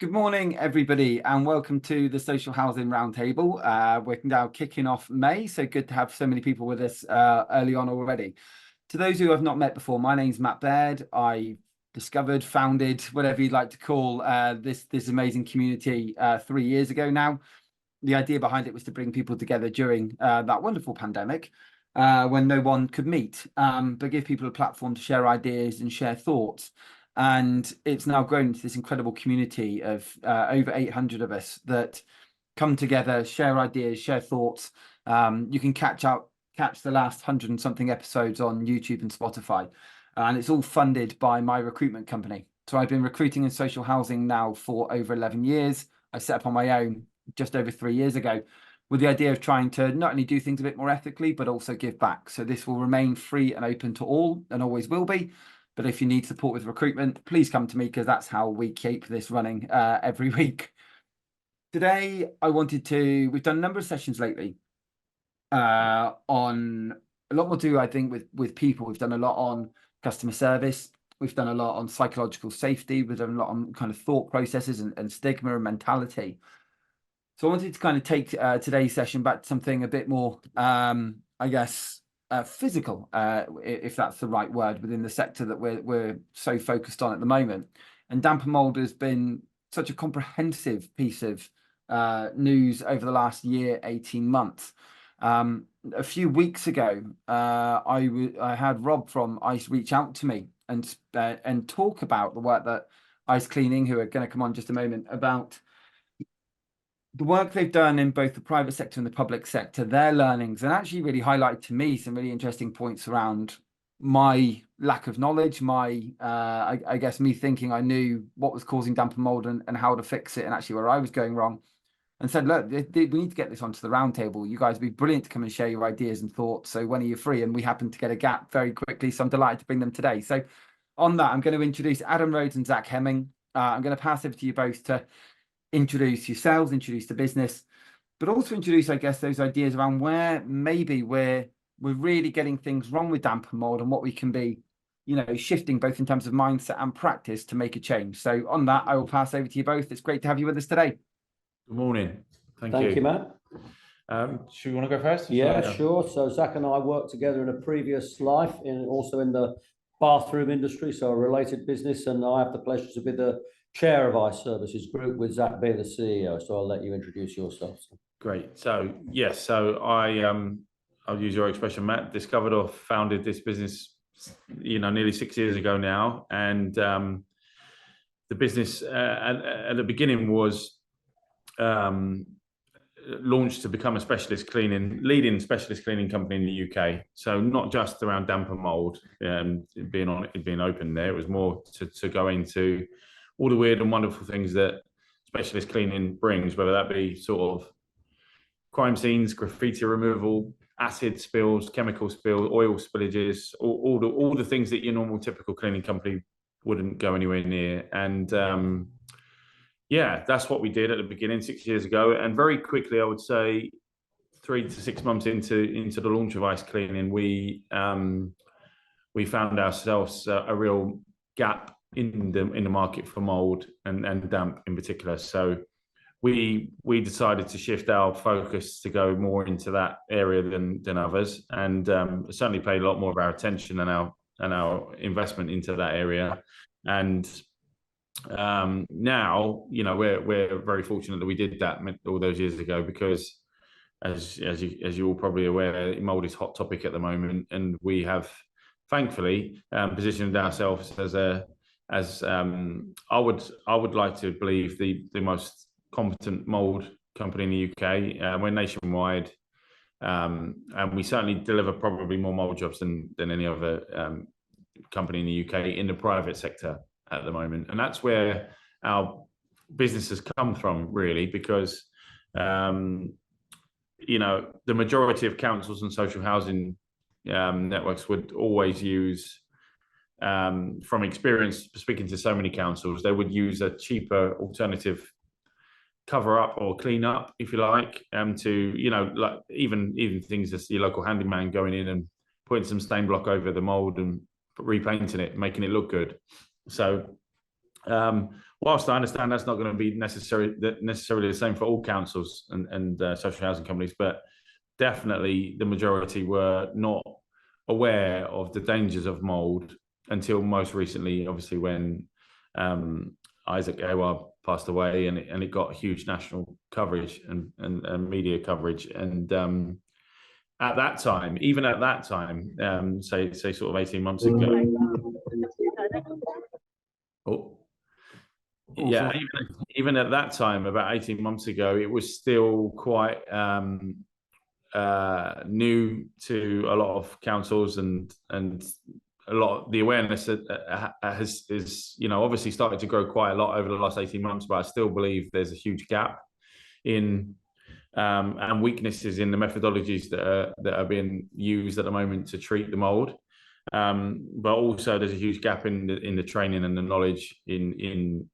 Good morning, everybody, and welcome to the Social Housing Roundtable. We're now kicking off May, so good to have so many people with us early on already. To those who have not met before, my name's Matt Baird. I discovered, founded, whatever you'd like to call this amazing community 3 years ago now. The idea behind it was to bring people together during that wonderful pandemic when no one could meet, but give people a platform to share ideas and share thoughts. And it's now grown into this incredible community of over 800 of us that come together, share ideas, share thoughts. You can catch the last 100 and something episodes on YouTube and Spotify. And it's all funded by my recruitment company. So I've been recruiting in social housing now for over 11 years. I set up on my own just over 3 years ago with the idea of trying to not only do things a bit more ethically, but also give back. So this will remain free and open to all and always will be. But if you need support with recruitment, please come to me because that's how we keep this running every week. Today, we've done a number of sessions lately on a lot more to do, I think, with people. We've done a lot on customer service. We've done a lot on psychological safety. We've done a lot on kind of thought processes and stigma and mentality. So I wanted to kind of take today's session back to something a bit more, I guess, physical, if that's the right word, within the sector that we're so focused on at the moment. And damp and mould has been such a comprehensive piece of news over the last year, 18 months. A few weeks ago, I had Rob from ICE reach out to me and talk about the work that ICE Cleaning, who are going to come on just a moment, about the work they've done in both the private sector and the public sector, their learnings, and actually really highlighted to me some really interesting points around my lack of knowledge, I guess me thinking I knew what was causing damp and mould and how to fix it, and actually where I was going wrong, and said, look, we need to get this onto the roundtable. You guys would be brilliant to come and share your ideas and thoughts. So when are you free? And we happened to get a gap very quickly, so I'm delighted to bring them today. So on that, I'm going to introduce Adam Rhodes and Zach Hemming. I'm going to pass over to you both to introduce yourselves, introduce the business, but also introduce, I guess, those ideas around where maybe we're really getting things wrong with damp and mould and what we can be, shifting both in terms of mindset and practice to make a change. So on that, I will pass over to you both. It's great to have you with us today. Good morning. Thank you, Matt. Should you want to go first? Yeah, sure. So Zach and I worked together in a previous life, also in the bathroom industry, so a related business, and I have the pleasure to be the chair of ICE Services Group, with Zach being the CEO. So I'll let you introduce yourself. Great. So yes, I'll use your expression, Matt. Discovered or founded this business, nearly 6 years ago now, and the business at the beginning was launched to become a leading specialist cleaning company in the UK. So not just around damp and mould, being open there. It was more to go into all the weird and wonderful things that specialist cleaning brings, whether that be sort of crime scenes, graffiti removal, acid spills, chemical spills, oil spillages, all the things that your normal typical cleaning company wouldn't go anywhere near. And that's what we did at the beginning 6 years ago. And very quickly, I would say 3 to 6 months into the launch of ICE Cleaning, we found ourselves a real gap in the market for mould and damp in particular. So we decided to shift our focus to go more into that area than others, and certainly paid a lot more of our attention and our investment into that area. And now, we're very fortunate that we did that all those years ago, because as you're all probably aware, mould is a hot topic at the moment, and we have thankfully positioned ourselves as I would like to believe the most competent mould company in the UK. We're nationwide, and we certainly deliver probably more mould jobs than any other company in the UK in the private sector at the moment. And that's where our business has come from, really, because the majority of councils and social housing networks would always use, from experience speaking to so many councils, they would use a cheaper alternative cover up or clean up, if you like, to like even things as your local handyman going in and putting some stain block over the mould and repainting it, making it look good. So Whilst I understand that's not going to be necessarily the same for all councils and social housing companies, but definitely the majority were not aware of the dangers of mould until most recently, obviously, when Isaac Awa passed away, and it got huge national coverage and media coverage. And at that time, even at that time, say sort of 18 months ago. Oh, yeah, even at that time, about 18 months ago, it was still quite new to a lot of councils, and a lot of the awareness is obviously started to grow quite a lot over the last 18 months, but I still believe there's a huge gap in and weaknesses in the methodologies that are being used at the moment to treat the mould. But also there's a huge gap in the training and the knowledge in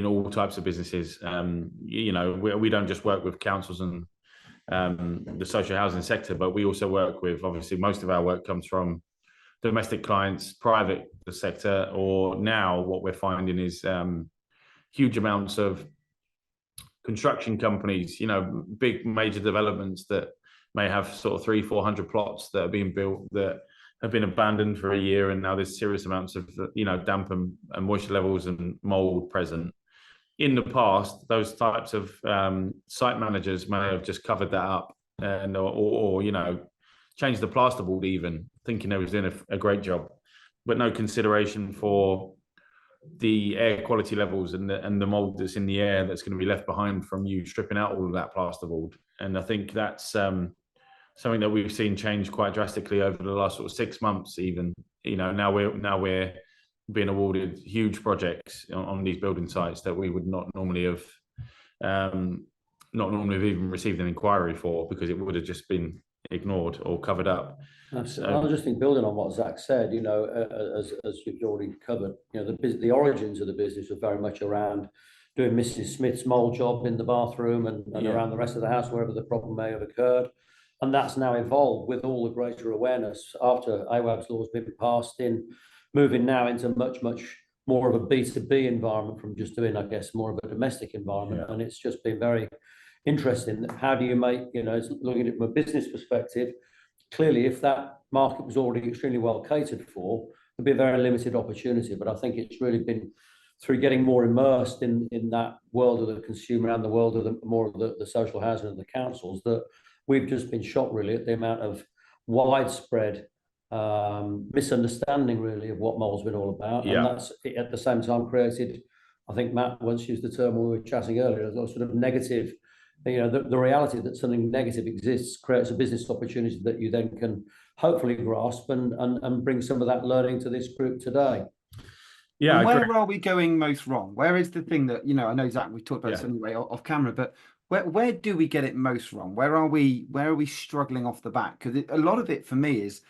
all types of businesses. We don't just work with councils and the social housing sector, but we also work with, obviously most of our work comes from domestic clients, private sector, or now what we're finding is huge amounts of construction companies, big major developments that may have sort of 300-400 plots that are being built that have been abandoned for a year, and now there's serious amounts of damp and moisture levels and mold present. In the past, those types of site managers may have just covered that up and or changed the plasterboard, even thinking they was doing a great job, but no consideration for the air quality levels and the mold that's in the air that's going to be left behind from you stripping out all of that plasterboard. And I think that's something that we've seen change quite drastically over the last sort of 6 months. Even now we're being awarded huge projects on these building sites that we would not normally have even received an inquiry for, because it would have just been ignored or covered up. Absolutely. I was just building on what Zach said, as you've already covered, the origins of the business were very much around doing Mrs. Smith's mould job in the bathroom and around the rest of the house, wherever the problem may have occurred. And that's now evolved with all the greater awareness after AWAB's law has been passed in, moving now into much, much more of a B2B environment from just doing, I guess, more of a domestic environment. Yeah. And it's just been very interesting. How do you make, looking at it from a business perspective, clearly, if that market was already extremely well catered for, there'd be a very limited opportunity. But I think it's really been through getting more immersed in that world of the consumer and the world of the social housing and the councils, that we've just been shocked really at the amount of widespread misunderstanding really of what mold's been all about. Yeah. And that's at the same time created, I think Matt once used the term when we were chatting earlier, a sort of negative. The reality that something negative exists creates a business opportunity that you then can hopefully grasp and bring some of that learning to this group today. Yeah. And where are we going most wrong? Where is the thing that, I know, Zach, we talked about this anyway off camera, but where do we get it most wrong? Where are we struggling off the bat? Because a lot of it for me is,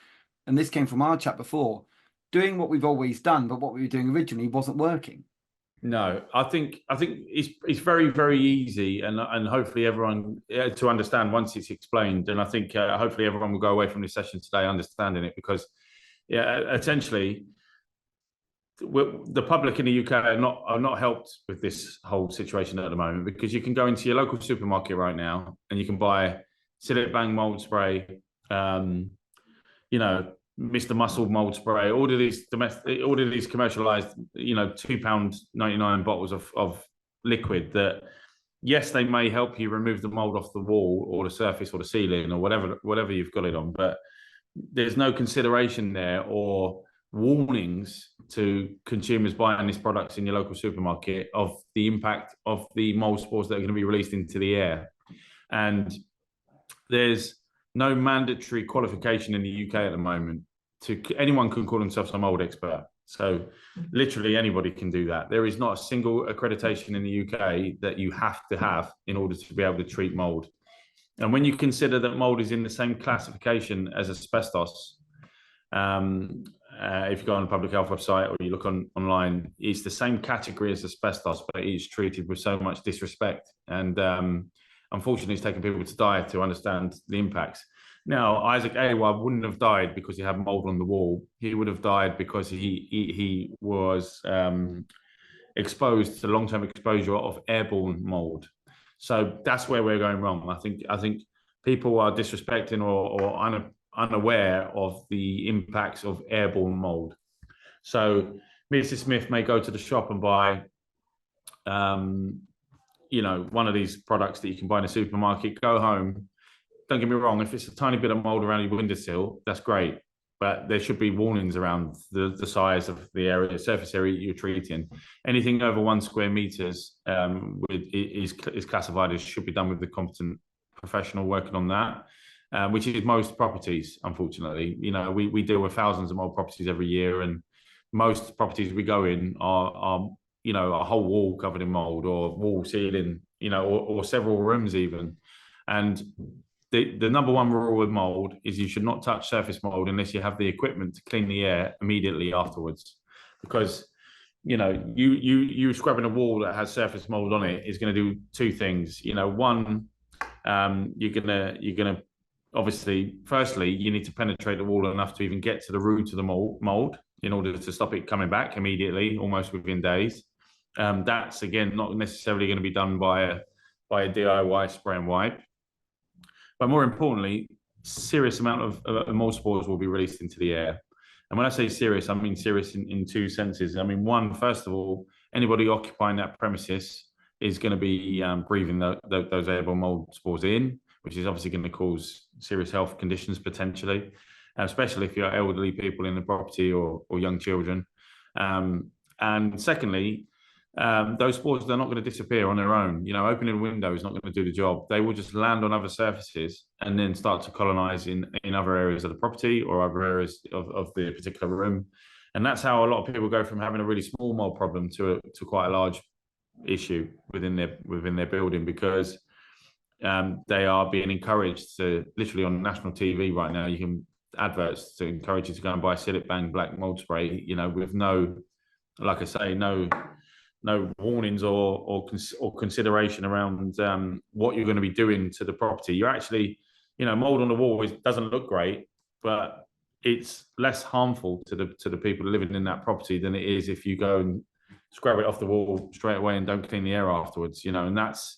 and this came from our chat before, doing what we've always done, but what we were doing originally wasn't working. No, I think it's very, very easy, and hopefully everyone to understand once it's explained. And I think hopefully everyone will go away from this session today understanding it, because essentially the public in the UK are not helped with this whole situation at the moment, because you can go into your local supermarket right now and you can buy Cillit Bang mold spray, Mr. Muscle mold spray, all of these commercialized, £2.99 bottles of liquid that, yes, they may help you remove the mold off the wall or the surface or the ceiling or whatever you've got it on, but there's no consideration there or warnings to consumers buying these products in your local supermarket of the impact of the mold spores that are going to be released into the air. And there's no mandatory qualification in the UK at the moment. Anyone can call themselves a mold expert. So literally anybody can do that. There is not a single accreditation in the UK that you have to have in order to be able to treat mold. And when you consider that mold is in the same classification as asbestos, if you go on the public health website or you look online, it's the same category as asbestos, but it's treated with so much disrespect. And unfortunately, it's taken people to die to understand the impacts. Now, Isaac Awa wouldn't have died because he had mold on the wall. He would have died because he was exposed to long-term exposure of airborne mould. So that's where we're going wrong. I think people are disrespecting or unaware of the impacts of airborne mould. So Mrs. Smith may go to the shop and buy, you know, one of these products that you can buy in a supermarket, go home. Don't get me wrong, if it's a tiny bit of mold around your windowsill, that's great. But there should be warnings around the size of the area, surface area you're treating. Anything over 1 square meters is classified as should be done with the competent professional working on that, which is most properties, unfortunately. You know, we deal with thousands of mold properties every year, and most properties we go in are you know, a whole wall covered in mold, or wall ceiling, you know, or several rooms even. And the number one rule with mold is you should not touch surface mold unless you have the equipment to clean the air immediately afterwards. Because, you know, you scrubbing a wall that has surface mold on it is going to do 2 things. You know, one, you're gonna obviously, firstly, you need to penetrate the wall enough to even get to the root of the mold in order to stop it coming back immediately, almost within days. That's again not necessarily going to be done by a DIY spray and wipe. But more importantly, serious amount of mold spores will be released into the air. And when I say serious, I mean serious in 2 senses. I mean, one, first of all, anybody occupying that premises is going to be breathing those airborne mold spores in, which is obviously going to cause serious health conditions potentially, especially if you're elderly people in the property or young children. And secondly, those spores, they're not going to disappear on their own. You know, opening a window is not going to do the job. They will just land on other surfaces and then start to colonize in other areas of the property or other areas of the particular room. And that's how a lot of people go from having a really small mold problem to quite a large issue within their building, because they are being encouraged to, literally on national TV right now, you can adverts to encourage you to go and buy Seal It Bang black mold spray, you know, with no, like I say, no warnings or consideration around what you're going to be doing to the property. You're actually, you know, mold on the wall doesn't look great, but it's less harmful to the people living in that property than it is if you go and scrub it off the wall straight away and don't clean the air afterwards, you know. And that's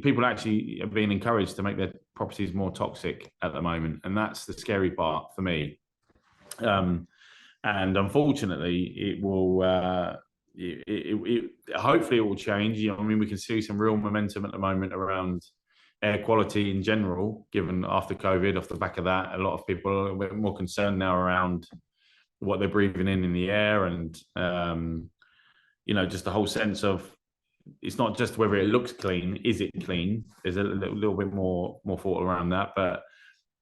people actually are being encouraged to make their properties more toxic at the moment, and that's the scary part for me. And unfortunately, it will. Hopefully it will change. You know, I mean, we can see some real momentum at the moment around air quality in general, given after COVID, off the back of that, a lot of people are a little bit more concerned now around what they're breathing in the air, and you know, just the whole sense of, it's not just whether it looks clean, is it clean? There's a little bit more thought around that. But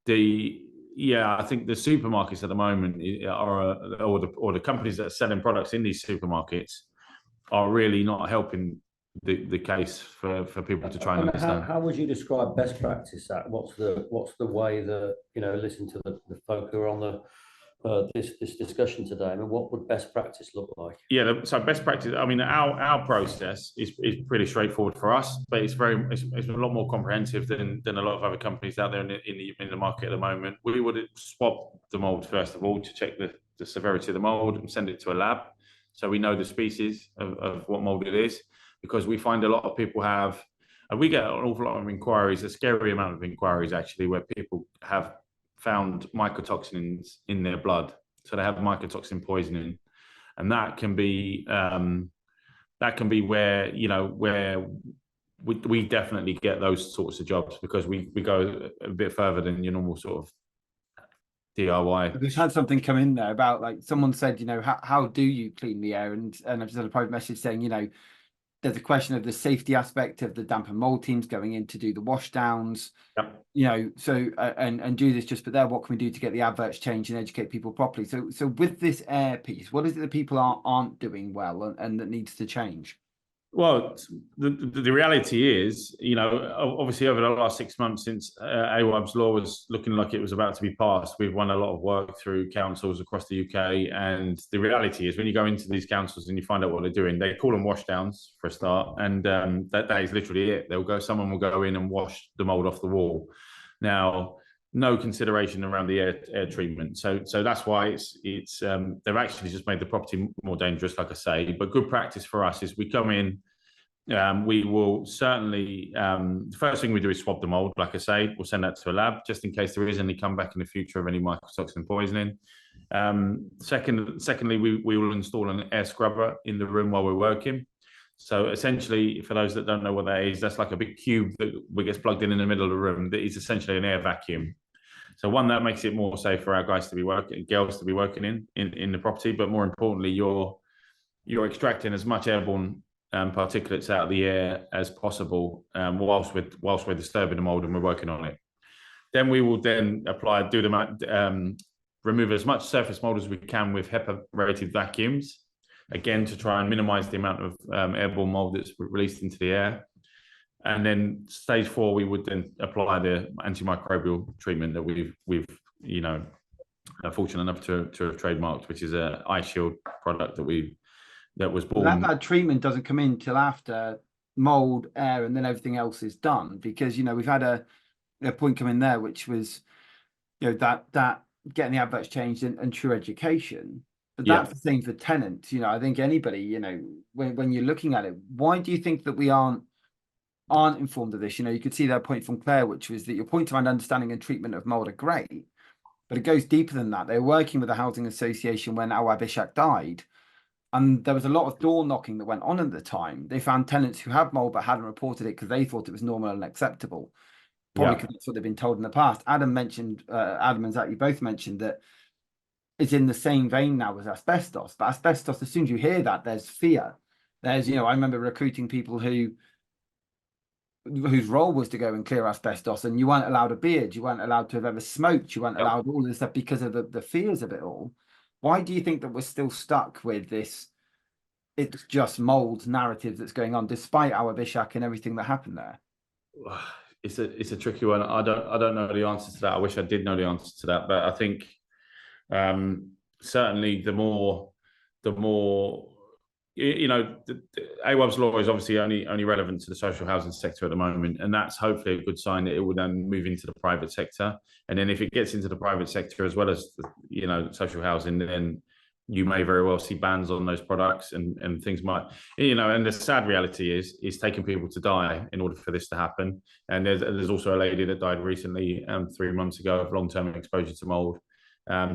I think the supermarkets at the moment or the companies that are selling products in these supermarkets are really not helping the case for people to try and understand. How would you describe best practice? What's the way that, you know, listen to the folk who are on this discussion today? I mean, what would best practice look like? Yeah, so best practice, I mean, our process is pretty straightforward for us, but it's a lot more comprehensive than a lot of other companies out there in the market at the moment. We would swab the mold first of all to check the severity of the mold and send it to a lab, so we know the species of what mold it is, because we find a lot of people have, and we get an awful lot of inquiries, a scary amount of inquiries actually, where people have found mycotoxins in their blood, so they have mycotoxin poisoning, and that can be where, you know, where we definitely get those sorts of jobs, because we go a bit further than your normal sort of DIY. We've had something come in there about, like, someone said, you know, how do you clean the air? And I've just had a private message saying, you know, there's a question of the safety aspect of the damp and mold teams going in to do the wash downs. Yep. You know, so and do this just, but there, what can we do to get the adverts changed and educate people properly? So with this air piece, what is it that people aren't doing well and that needs to change? Well, the reality is, you know, obviously over the last 6 months since AWAB's law was looking like it was about to be passed, we've won a lot of work through councils across the UK. And the reality is, when you go into these councils and you find out what they're doing, they call them washdowns for a start. And that is literally it. Someone will go in and wash the mold off the wall. Now, no consideration around the air treatment. So that's why it's they've actually just made the property more dangerous, like I say. But good practice for us is we come in. We will certainly, the first thing we do is swab the mould. Like I say, we'll send that to a lab just in case there is any comeback in the future of any mycotoxin poisoning. Secondly, we will install an air scrubber in the room while we're working. So essentially, for those that don't know what that is, that's like a big cube that gets plugged in the middle of the room. That is essentially an air vacuum. So one, that makes it more safe for our guys to be working, girls to be working in the property. But more importantly, you're extracting as much airborne particulates out of the air as possible whilst we're disturbing the mold and we're working on it. Then we will remove as much surface mold as we can with HEPA-rated vacuums, again to try and minimise the amount of airborne mold that's released into the air. And then stage 4, we would then apply the antimicrobial treatment that we've fortunate enough to have trademarked, which is a eye shield product that was born. That treatment doesn't come in till after mold, air, and then everything else is done, because we've had a point come in there, which was that getting the adverts changed and true education. But that's the same for tenants. I think anybody, when you're looking at it, why do you think that we aren't informed of this? You could see that point from Claire, which was that your point around understanding and treatment of mold are great, but it goes deeper than that. They were working with the housing association when Awab Ishak died, and there was a lot of door knocking that went on at the time. They found tenants who had mold but hadn't reported it because they thought it was normal and acceptable. Probably because that's what they've been told in the past. Adam and Zach, you both mentioned that it's in the same vein now as asbestos. But asbestos, as soon as you hear that, there's fear. There's, I remember recruiting people whose role was to go and clear asbestos, and you weren't allowed a beard, you weren't allowed to have ever smoked, you weren't allowed all this stuff because of the fears of it all. Why do you think that we're still stuck with this it's just mold narrative that's going on, despite our Bishak and everything that happened there? It's a tricky one. I don't know the answer to that. I wish I did know the answer to that, but I think certainly the more AWAB's law is obviously only relevant to the social housing sector at the moment, and that's hopefully a good sign that it will then move into the private sector. And then if it gets into the private sector as well as social housing, then you may very well see bans on those products, and things might, and the sad reality is taking people to die in order for this to happen. And there's also a lady that died recently 3 months ago of long-term exposure to mold.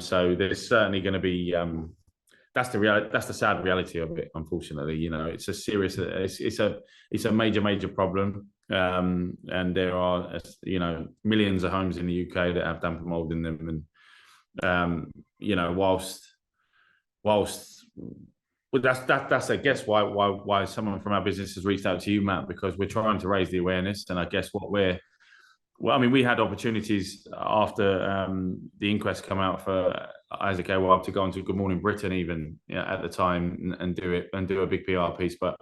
So there's certainly going to be that's the sad reality of it. Unfortunately, it's a serious, it's a major problem. And there are millions of homes in the UK that have damp and mold in them, and whilst that's I guess why someone from our business has reached out to you, Matt, because we're trying to raise the awareness. And I guess we had opportunities after the inquest come out for Isaac Awab to go on to Good Morning Britain even at the time and do a big PR piece, but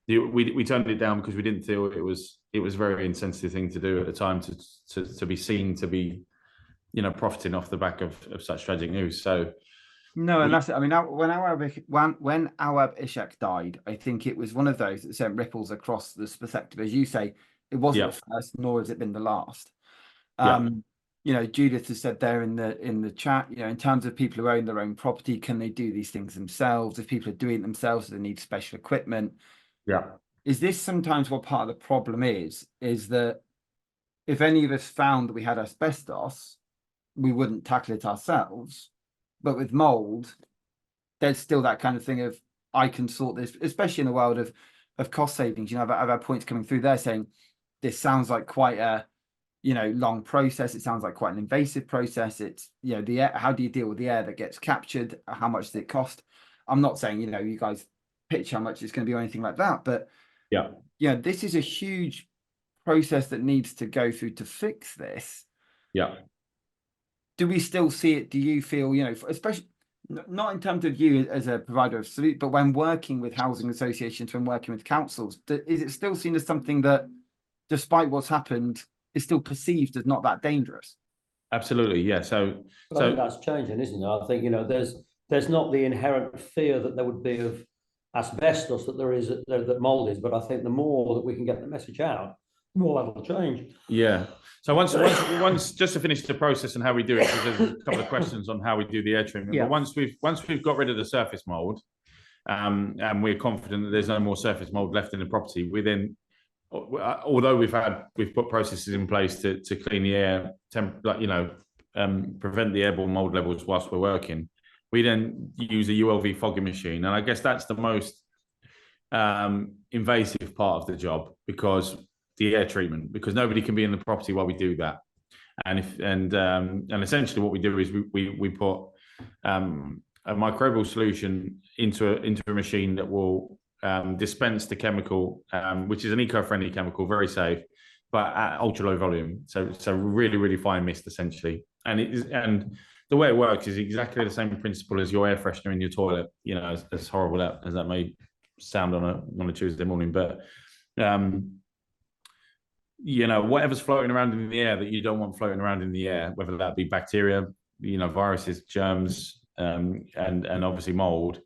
we turned it down because we didn't feel it was a very insensitive thing to do at the time to be seen to be profiting off the back of such tragic news. So no, and that's it. I mean, when Awab Ishak died, I think it was one of those that sent ripples across the perspective. As you say, it wasn't the first, nor has it been the last. Judith has said there in the chat, in terms of people who own their own property, can they do these things themselves? If people are doing it themselves, they need special equipment. Yeah. Is this sometimes what part of the problem is that if any of us found that we had asbestos, we wouldn't tackle it ourselves. But with mold, there's still that kind of thing of, I can sort this, especially in the world of cost savings. I've had points coming through there saying, this sounds like quite a, long process. It sounds like quite an invasive process. It's, the air, how do you deal with the air that gets captured? How much does it cost? I'm not saying, you guys pitch how much it's going to be or anything like that, but this is a huge process that needs to go through to fix this. Yeah. Do we still see it? Do you feel, especially not in terms of you as a provider of solution, but when working with housing associations, when working with councils, is it still seen as something that, despite what's happened, is still perceived as not that dangerous? Absolutely, yeah. So I think that's changing, isn't it? I think there's not the inherent fear that there would be of asbestos that there is that mold is, but I think the more that we can get the message out, We'll have a change. Yeah. So once, just to finish the process and how we do it, because there's a couple of questions on how we do the air treatment. Yeah. But once we've got rid of the surface mold, and we're confident that there's no more surface mold left in the property, we then, although we've put processes in place to clean the air, prevent the airborne mold levels whilst we're working, we then use a ULV fogging machine, and I guess that's the most invasive part of the job, because the air treatment, because nobody can be in the property while we do that. And essentially what we do is we put a microbial solution into a machine that will dispense the chemical, which is an eco-friendly chemical, very safe, but at ultra low volume. So really, really fine mist essentially. And the way it works is exactly the same principle as your air freshener in your toilet. You know, as horrible as that may sound on a Tuesday morning, but you know, whatever's floating around in the air that you don't want floating around in the air, whether that be bacteria, you know, viruses, germs, and obviously mold,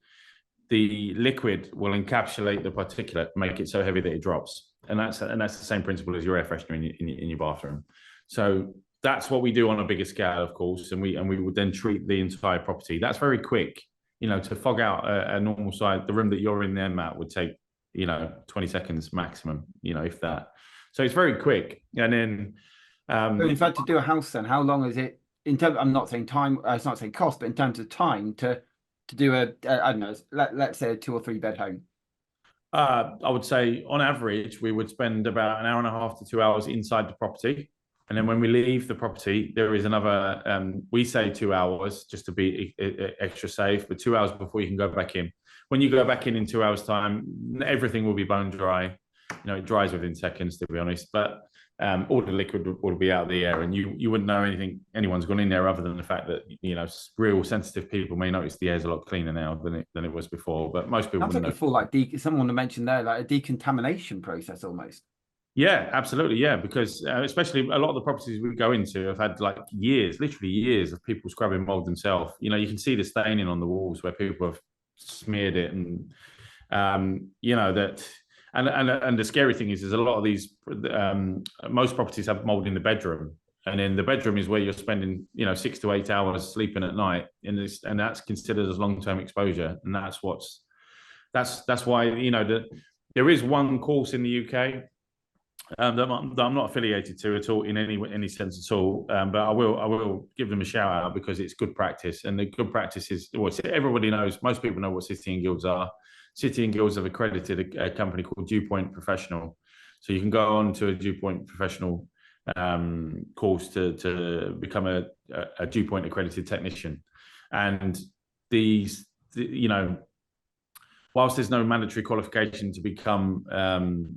the liquid will encapsulate the particulate, make it so heavy that it drops. And that's the same principle as your air freshener in your bathroom. So that's what we do on a bigger scale, of course, and we would then treat the entire property. That's very quick. You know, to fog out a normal size, the room that you're in there, Matt, would take, you know, 20 seconds maximum, you know, if that. So it's very quick. And then in fact, to do a house, then how long is it in terms? I'm not saying time, it's not saying cost, but in terms of time to do I don't know, let's say a 2 or 3 bed home. I would say on average we would spend about an hour and a half to 2 hours inside the property, and then when we leave the property there is another we say 2 hours just to be extra safe, but 2 hours before you can go back in. When you go back in 2 hours time, everything will be bone dry. You know, it dries within seconds, to be honest, but all the liquid will be out of the air, and you wouldn't know anyone's gone in there, other than the fact that, you know, real sensitive people may notice the air's a lot cleaner now than it was before, but most people wouldn't know. Before, like someone mentioned there, like a decontamination process almost. Yeah, absolutely. Yeah, because especially a lot of the properties we go into have had like literally years of people scrubbing mold themselves. You know, you can see the staining on the walls where people have smeared it, and you know that. And the scary thing is a lot of these, most properties have mold in the bedroom, and in the bedroom is where you're spending, you know, 6 to 8 hours sleeping at night, and that's considered as long-term exposure, and that's why, you know, there is one course in the UK that I'm not affiliated to at all in any sense at all, but I will give them a shout out because it's good practice, and the good practice is, well, everybody knows, most people know what City and Guilds are. City and Guilds have accredited a company called Dewpoint Professional, so you can go on to a Dewpoint Professional course to become a Dewpoint accredited technician. And you know, whilst there's no mandatory qualification to become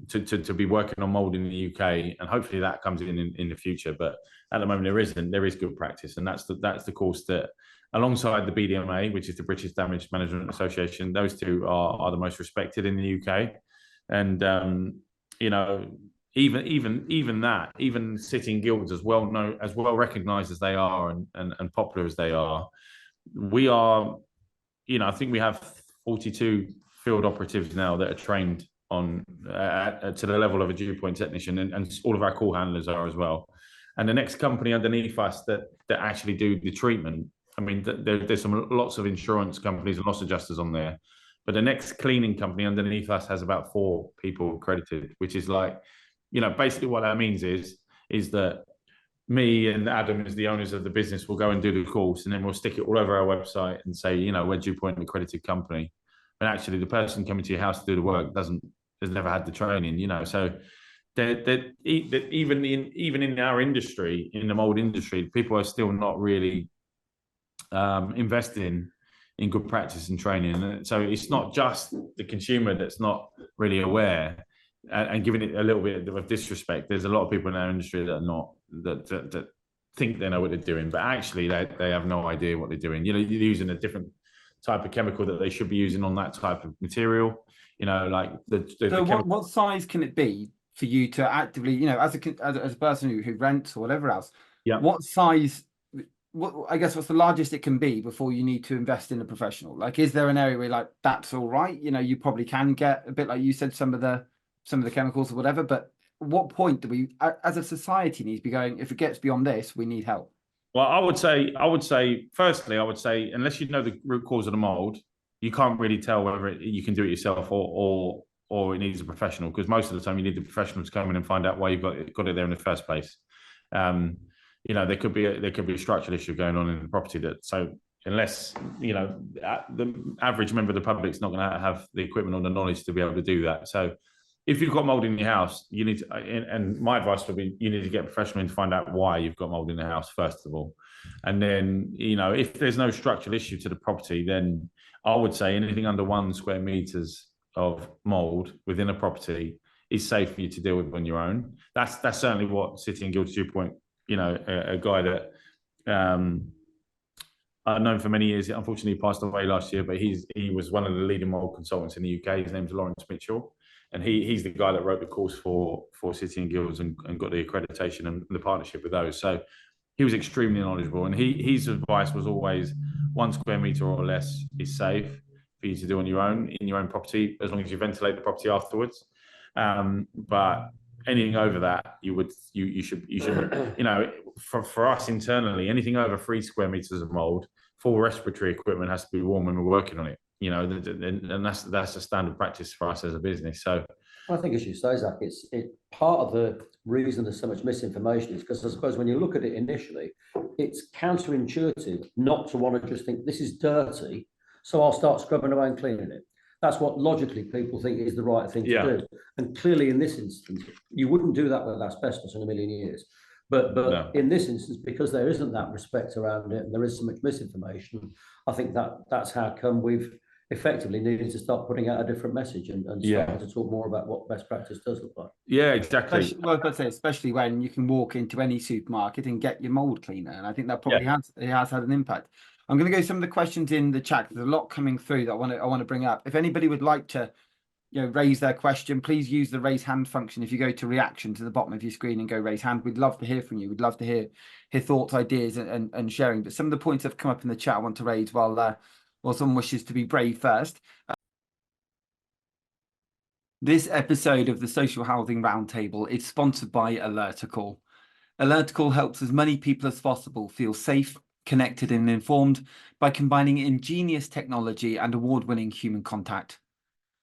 to be working on mold in the UK, and hopefully that comes in the future, but at the moment there isn't. There is good practice, and that's the course that, alongside the BDMA, which is the British Damage Management Association, those two are the most respected in the UK. And you know, even City Guilds, as well recognised as they are and popular as they are, we are, you know, I think we have 42 field operatives now that are trained on to the level of a Dewpoint technician, and all of our call handlers are as well. And the next company underneath us that actually do the treatment, I mean, there's lots of insurance companies and loss adjusters on there, but the next cleaning company underneath us has about 4 people accredited, which is like, you know, basically what that means is that me and Adam, as the owners of the business, will go and do the course, and then we'll stick it all over our website and say, you know, we're Dewpoint accredited company. But actually, the person coming to your house to do the work has never had the training, you know. So even in our industry, in the mold industry, people are still not really investing in good practice and training. And so it's not just the consumer that's not really aware and giving it a little bit of disrespect. There's a lot of people in our industry that are not, that think they know what they're doing, but actually they have no idea what they're doing. You know, you're using a different type of chemical that they should be using on that type of material. You know, like what size can it be for you to actively, you know, as a person who rents or whatever else? Yeah. What size? I guess what's the largest it can be before you need to invest in a professional? Like, is there an area where, like, that's all right? You know, you probably can get a bit, like you said, some of the chemicals or whatever, but what point do we, as a society, need to be going? If it gets beyond this, we need help. Well, I would say, firstly, unless you know the root cause of the mold, you can't really tell whether you can do it yourself or it needs a professional, because most of the time you need the professional to come in and find out why you've got it there in the first place. There could be a structural issue going on in the property unless the average member of the public is not going to have the equipment or the knowledge to be able to do that. So if you've got mold in your house, you need to, and my advice would be, you need to get a professional in to find out why you've got mold in the house, first of all. And then, if there's no structural issue to the property, then I would say anything under 1 square meters of mold within a property is safe for you to deal with on your own. That's certainly what City and Guilds 2 Point, a guy that I've known for many years. Unfortunately, he passed away last year, but he was one of the leading mold consultants in the UK. His name's Lawrence Mitchell. And he's the guy that wrote the course for City and Guilds and got the accreditation and the partnership with those. So he was extremely knowledgeable. And his advice was always 1 square meter or less is safe for you to do on your own, in your own property, as long as you ventilate the property afterwards. But anything over that, you should, for us internally, anything over 3 square meters of mold, full respiratory equipment has to be warm when we're working on it. And that's a standard practice for us as a business. So I think, as you say, Zach, it's part of the reason there's so much misinformation is because I suppose when you look at it initially, it's counterintuitive not to want to just think this is dirty, so I'll start scrubbing away and cleaning it. That's what logically people think is the right thing to do. And clearly in this instance, you wouldn't do that with asbestos in a million years. But no. In this instance, because there isn't that respect around it and there is so much misinformation, I think that's how come we've effectively needed to start putting out a different message and starting to talk more about what best practice does look like. Yeah, exactly. Especially when you can walk into any supermarket and get your mold cleaner. And I think that probably has had an impact. I'm going to go some of the questions in the chat. There's a lot coming through that I want to bring up. If anybody would like to raise their question, please use the raise hand function. If you go to reaction to the bottom of your screen and go raise hand, we'd love to hear from you. We'd love to hear thoughts, ideas and sharing. But some of the points that have come up in the chat I want to raise while someone wishes to be brave first. This episode of the Social Housing Roundtable is sponsored by Alertical. Alertical helps as many people as possible feel safe, connected and informed by combining ingenious technology and award-winning human contact.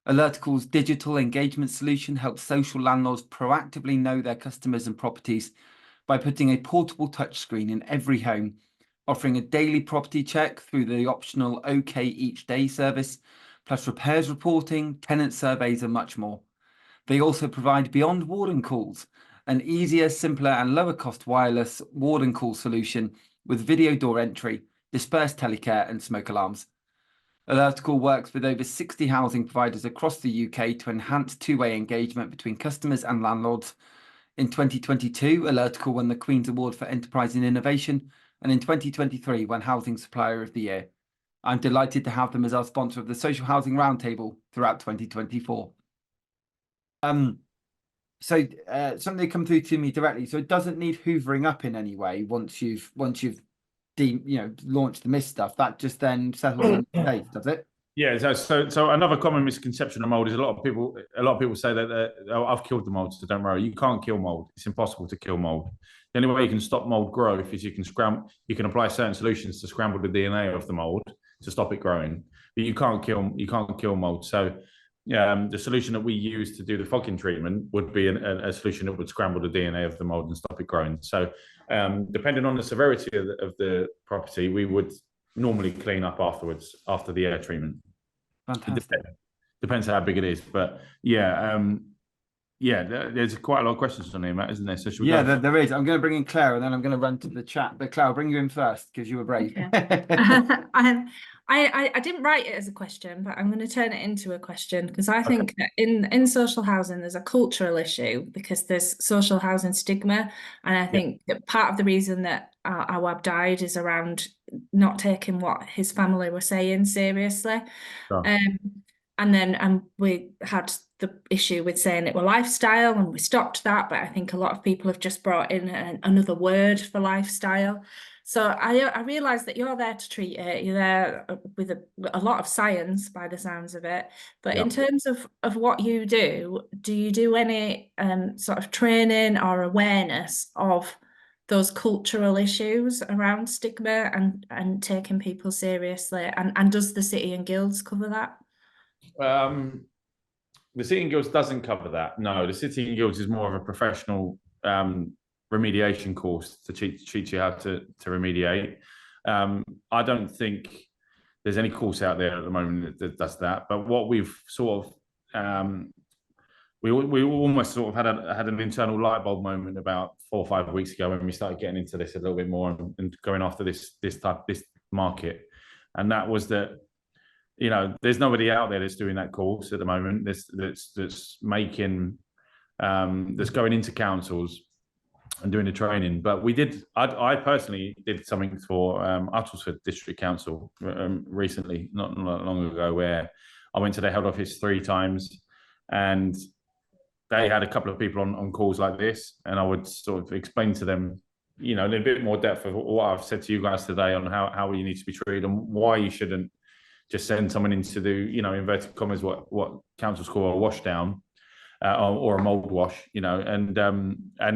Alertical's digital engagement solution helps social landlords proactively know their customers and properties by putting a portable touchscreen in every home, offering a daily property check through the optional OK Each Day service, plus repairs reporting, tenant surveys and much more. They also provide Beyond Warden Calls, an easier, simpler and lower cost wireless warden call solution with video door entry, dispersed telecare and smoke alarms. Alertical works with over 60 housing providers across the UK to enhance two-way engagement between customers and landlords. In 2022, Alertical won the Queen's Award for Enterprise and Innovation, and in 2023 won Housing Supplier of the Year. I'm delighted to have them as our sponsor of the Social Housing Roundtable throughout 2024. So something come through to me directly. So it doesn't need hoovering up in any way once you've launched the mist stuff. That just then settles in place, does it? Yeah. So another common misconception of mold is a lot of people say that I've killed the mold, so don't worry. You can't kill mold. It's impossible to kill mold. The only way you can stop mold growth is you can apply certain solutions to scramble the DNA of the mold to stop it growing, but you can't kill mold. So the solution that we use to do the fogging treatment would be a solution that would scramble the DNA of the mold and stop it growing. So depending on the severity of the property, we would normally clean up afterwards after the air treatment. Fantastic. Depends how big it is, but there's quite a lot of questions on here, Matt, isn't there? So there is. I'm going to bring in Claire and then I'm going to run to the chat. But Claire, I'll bring you in first because you were brave. Okay. I didn't write it as a question, but I'm going to turn it into a question because I think that in social housing there's a cultural issue because there's social housing stigma, and I think that part of the reason that Awab died is around not taking what his family were saying seriously. Sure. And then we had the issue with saying it were lifestyle, and we stopped that. But I think a lot of people have just brought in another word for lifestyle. So I realise that you're there to treat it. You're there with a lot of science by the sounds of it. But in terms of what you do you do any sort of training or awareness of those cultural issues around stigma and taking people seriously? And does the City and Guilds cover that? The City and Guilds doesn't cover that. No, the City and Guilds is more of a professional remediation course to teach you how to remediate. I don't think there's any course out there at the moment that does that. But what we've sort of we almost sort of had an internal light bulb moment about 4 or 5 weeks ago when we started getting into this a little bit more and going after this market, and that was that, you know, there's nobody out there that's doing that course at the moment. That's making that's going into councils and doing the training. But I personally did something for Uttlesford District Council recently, not long ago, where I went to their head office 3 times, and they had a couple of people on calls like this, and I would sort of explain to them, you know, in a bit more depth of what I've said to you guys today on how you need to be treated and why you shouldn't just send someone in to do, you know, inverted commas, what councils call a wash down or a mould wash, you know, and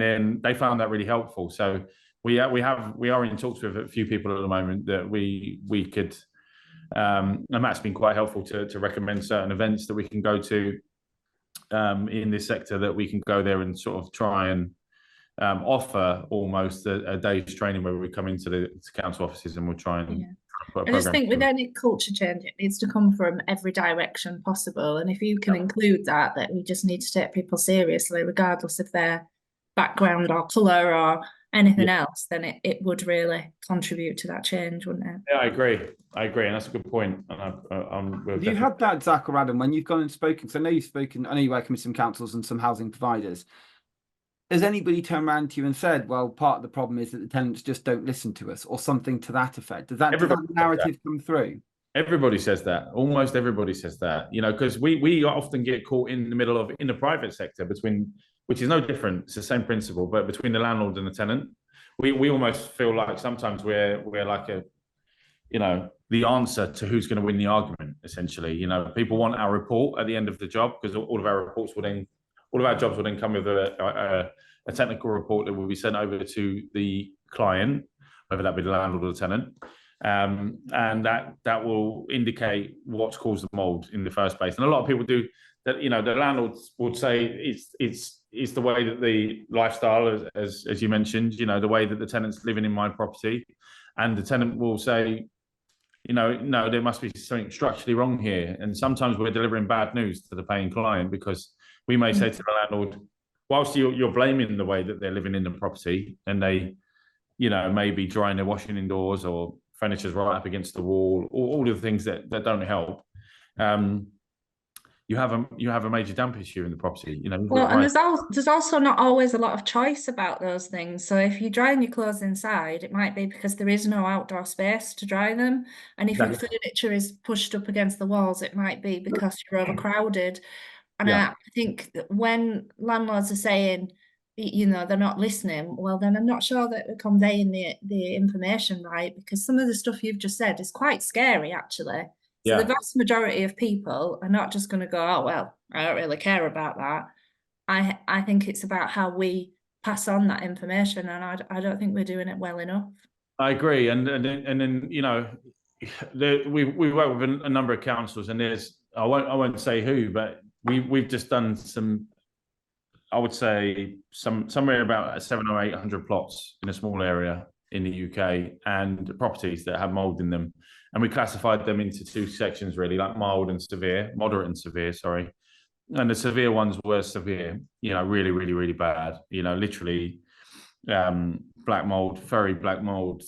then they found that really helpful. So we are in talks with a few people at the moment that we could, and that's been quite helpful to recommend certain events that we can go to in this sector, that we can go there and sort of try and offer almost a day's training where we come into the council offices and we'll try and put a I just program think with together. any culture change, it needs to come from every direction possible. And if you can include that we just need to take people seriously, regardless of their background or colour or anything else, then it would really contribute to that change, wouldn't it? Yeah, I agree, and that's a good point. And Have you had that, Zach or Adam, when you've gone and spoken? Because I know you've spoken, I know you're working with some councils and some housing providers. Has anybody turned around to you and said, well, part of the problem is that the tenants just don't listen to us, or something to that effect? Does that narrative come through? Everybody says that. Almost everybody says that. You know, because we often get caught in the middle of, in the private sector, which is no different. It's the same principle, but between the landlord and the tenant, we almost feel like sometimes we're like you know, the answer to who's going to win the argument. Essentially, you know, people want our report at the end of the job, because all of our jobs will then come with a technical report that will be sent over to the client, whether that be the landlord or the tenant. And that will indicate what's caused the mould in the first place. And a lot of people do that. You know, the landlords would say it's the way that the lifestyle, as you mentioned, you know, the way that the tenant's living in my property, and the tenant will say, you know, no, there must be something structurally wrong here. And sometimes we're delivering bad news to the paying client, because we may say to the landlord, whilst you're blaming the way that they're living in the property, and they, you know, maybe drying their washing indoors, or furniture's right up against the wall, all of the things that don't help, you have a major damp issue in the property. You know, well, and there's also not always a lot of choice about those things. So if you're drying your clothes inside, it might be because there is no outdoor space to dry them. And if your furniture is pushed up against the walls, it might be because you're overcrowded. And I think that when landlords are saying, you know, they're not listening, well, then I'm not sure that they're conveying the information right, because some of the stuff you've just said is quite scary, actually. So the vast majority of people are not just going to go, oh, well, I don't really care about that. I think it's about how we pass on that information, and I don't think we're doing it well enough. I agree, and then, you know, we work with a number of councils, and there's I won't say who, but we've just done some, I would say somewhere about 700 or 800 plots in a small area in the UK, and properties that have mould in them. And we classified them into 2 sections, really, like mild and severe, moderate and severe, sorry. And the severe ones were severe, you know, really, really, really bad, you know, literally black mould, furry black mould,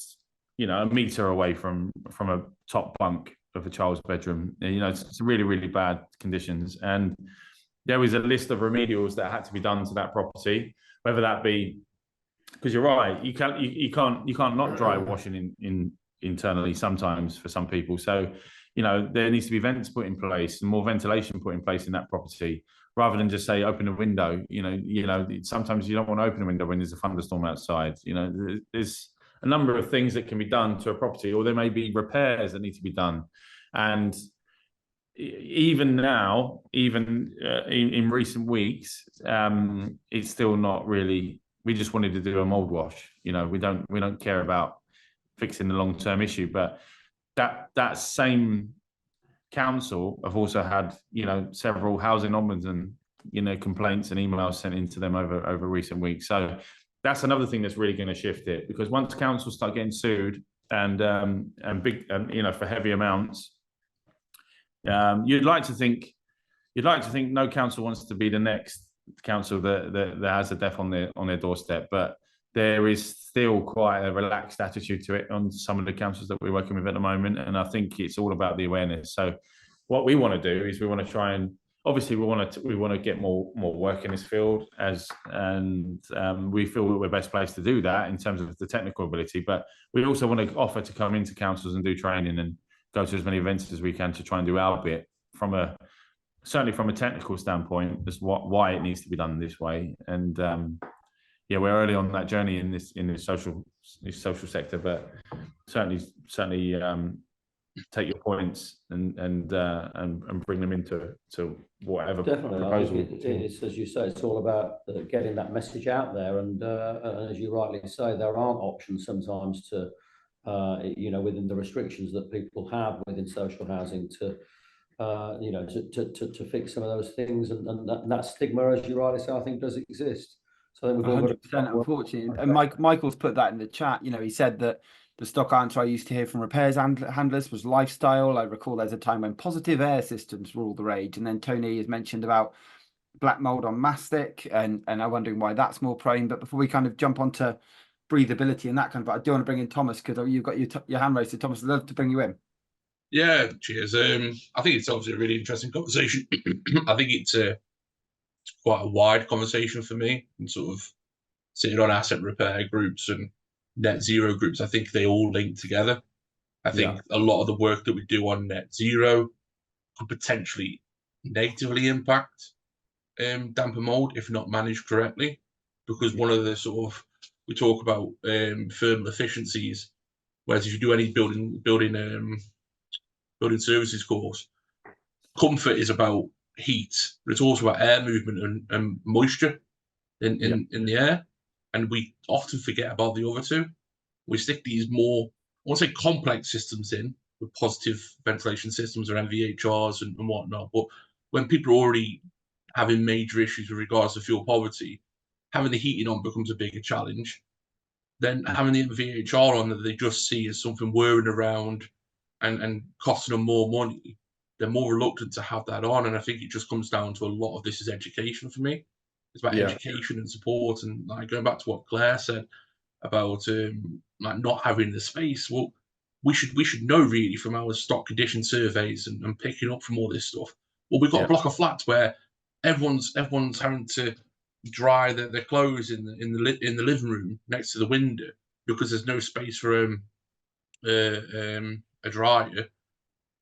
you know, a metre away from a top bunk of a child's bedroom. You know, it's really, really bad conditions. And there was a list of remedials that had to be done to that property, whether that be, because you're right, you can't not dry washing in internally sometimes for some people. So, you know, there needs to be vents put in place and more ventilation put in place in that property, rather than just say open a window. You know, sometimes you don't want to open a window when there's a thunderstorm outside. You know, there's a number of things that can be done to a property, or there may be repairs that need to be done. And even now, even in recent weeks, it's still not really. We just wanted to do a mold wash. You know, we don't care about fixing the long-term issue. But that same council have also had, you know, several housing ombudsman, you know, complaints and emails sent into them over recent weeks. So that's another thing that's really going to shift it, because once councils start getting sued and big, you know, for heavy amounts, you'd like to think no council wants to be the next council that has a death on their doorstep, but there is still quite a relaxed attitude to it on some of the councils that we're working with at the moment, and I think it's all about the awareness. So what we want to do is we want to try and, obviously we want to get more work in this field, and we feel that we're best placed to do that in terms of the technical ability, but we also want to offer to come into councils and do training and go to as many events as we can to try and do our bit certainly from a technical standpoint, as why it needs to be done this way. And yeah, we're early on that journey in this social sector, but certainly take your points and bring them into whatever proposal. It's, as you say, it's all about getting that message out there, and as you rightly say, there aren't options sometimes to you know, within the restrictions that people have within social housing to you know, to fix some of those things, and that stigma, as you rightly say, I think does exist. So I think we've all 100%, unfortunately. And Michael's put that in the chat. You know, he said that the stock answer I used to hear from repairs handlers was lifestyle. I recall there's a time when positive air systems were all the rage. And then Tony has mentioned about black mold on mastic, and I'm wondering why that's more prone. But before we kind of jump onto breathability and that kind of, I do want to bring in Thomas, because you've got your hand raised. So Thomas, I'd love to bring you in. Yeah, cheers. I think it's obviously a really interesting conversation. I think it's quite a wide conversation for me, and sort of sitting on asset repair groups and net zero groups. I think they all link together. I think a lot of the work that we do on net zero could potentially negatively impact damp and mold if not managed correctly, because one of the sort of, we talk about thermal efficiencies, whereas if you do any building services course, comfort is about heat, but it's also about air movement and moisture in the air, and we often forget about the other two. We stick these more, I won't say complex systems in, with positive ventilation systems or MVHRs and whatnot, but when people are already having major issues with regards to fuel poverty, having the heating on becomes a bigger challenge. Then having the MVHR on that they just see as something whirring around and costing them more money, they're more reluctant to have that on. And I think it just comes down to a lot of this is education for me. It's about education and support. And like going back to what Claire said about like not having the space. Well, we should know really from our stock condition surveys and picking up from all this stuff. Well, we've got a block of flats where everyone's having to dry their clothes in the living room next to the window because there's no space for a dryer.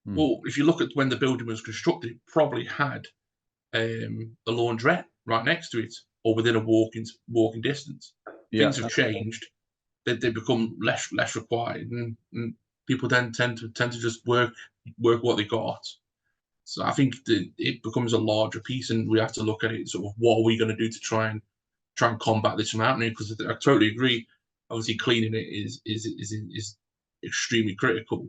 Well, if you look at when the building was constructed, it probably had a laundrette right next to it or within a walking distance. Things have changed. They become less required, and people then tend to just work what they got. So I think it becomes a larger piece, and we have to look at it sort of what are we going to do to try and combat this from happening? Because I totally agree. Obviously, cleaning it is extremely critical.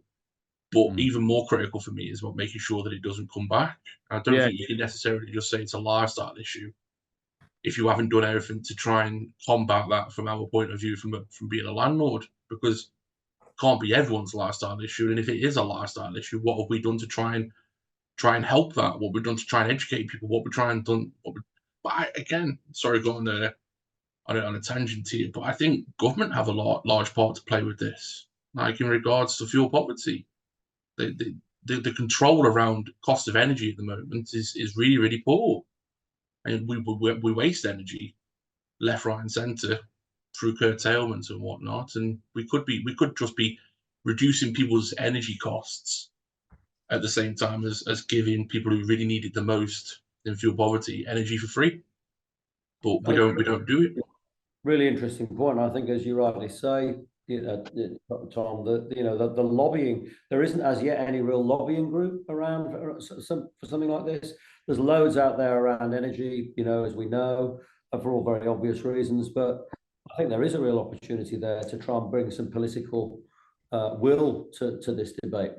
But even more critical for me is about making sure that it doesn't come back. I don't think you can necessarily just say it's a lifestyle issue if you haven't done everything to try and combat that from our point of view, from being a landlord, because it can't be everyone's lifestyle issue. And if it is a lifestyle issue, what have we done to try and help that? What we've done to try and educate people? What we're trying done? Again, sorry, going on a tangent here, but I think government have a large part to play with this, like in regards to fuel poverty. The control around cost of energy at the moment is really, really poor, and we waste energy left, right, and centre through curtailments and whatnot. And we could just be reducing people's energy costs at the same time as giving people who really need it the most in fuel poverty energy for free. But we don't do it. Really interesting point. I think, as you rightly say, Tom, the lobbying, there isn't as yet any real lobbying group around for something like this. There's loads out there around energy, as we know, for all very obvious reasons. But I think there is a real opportunity there to try and bring some political will to this debate,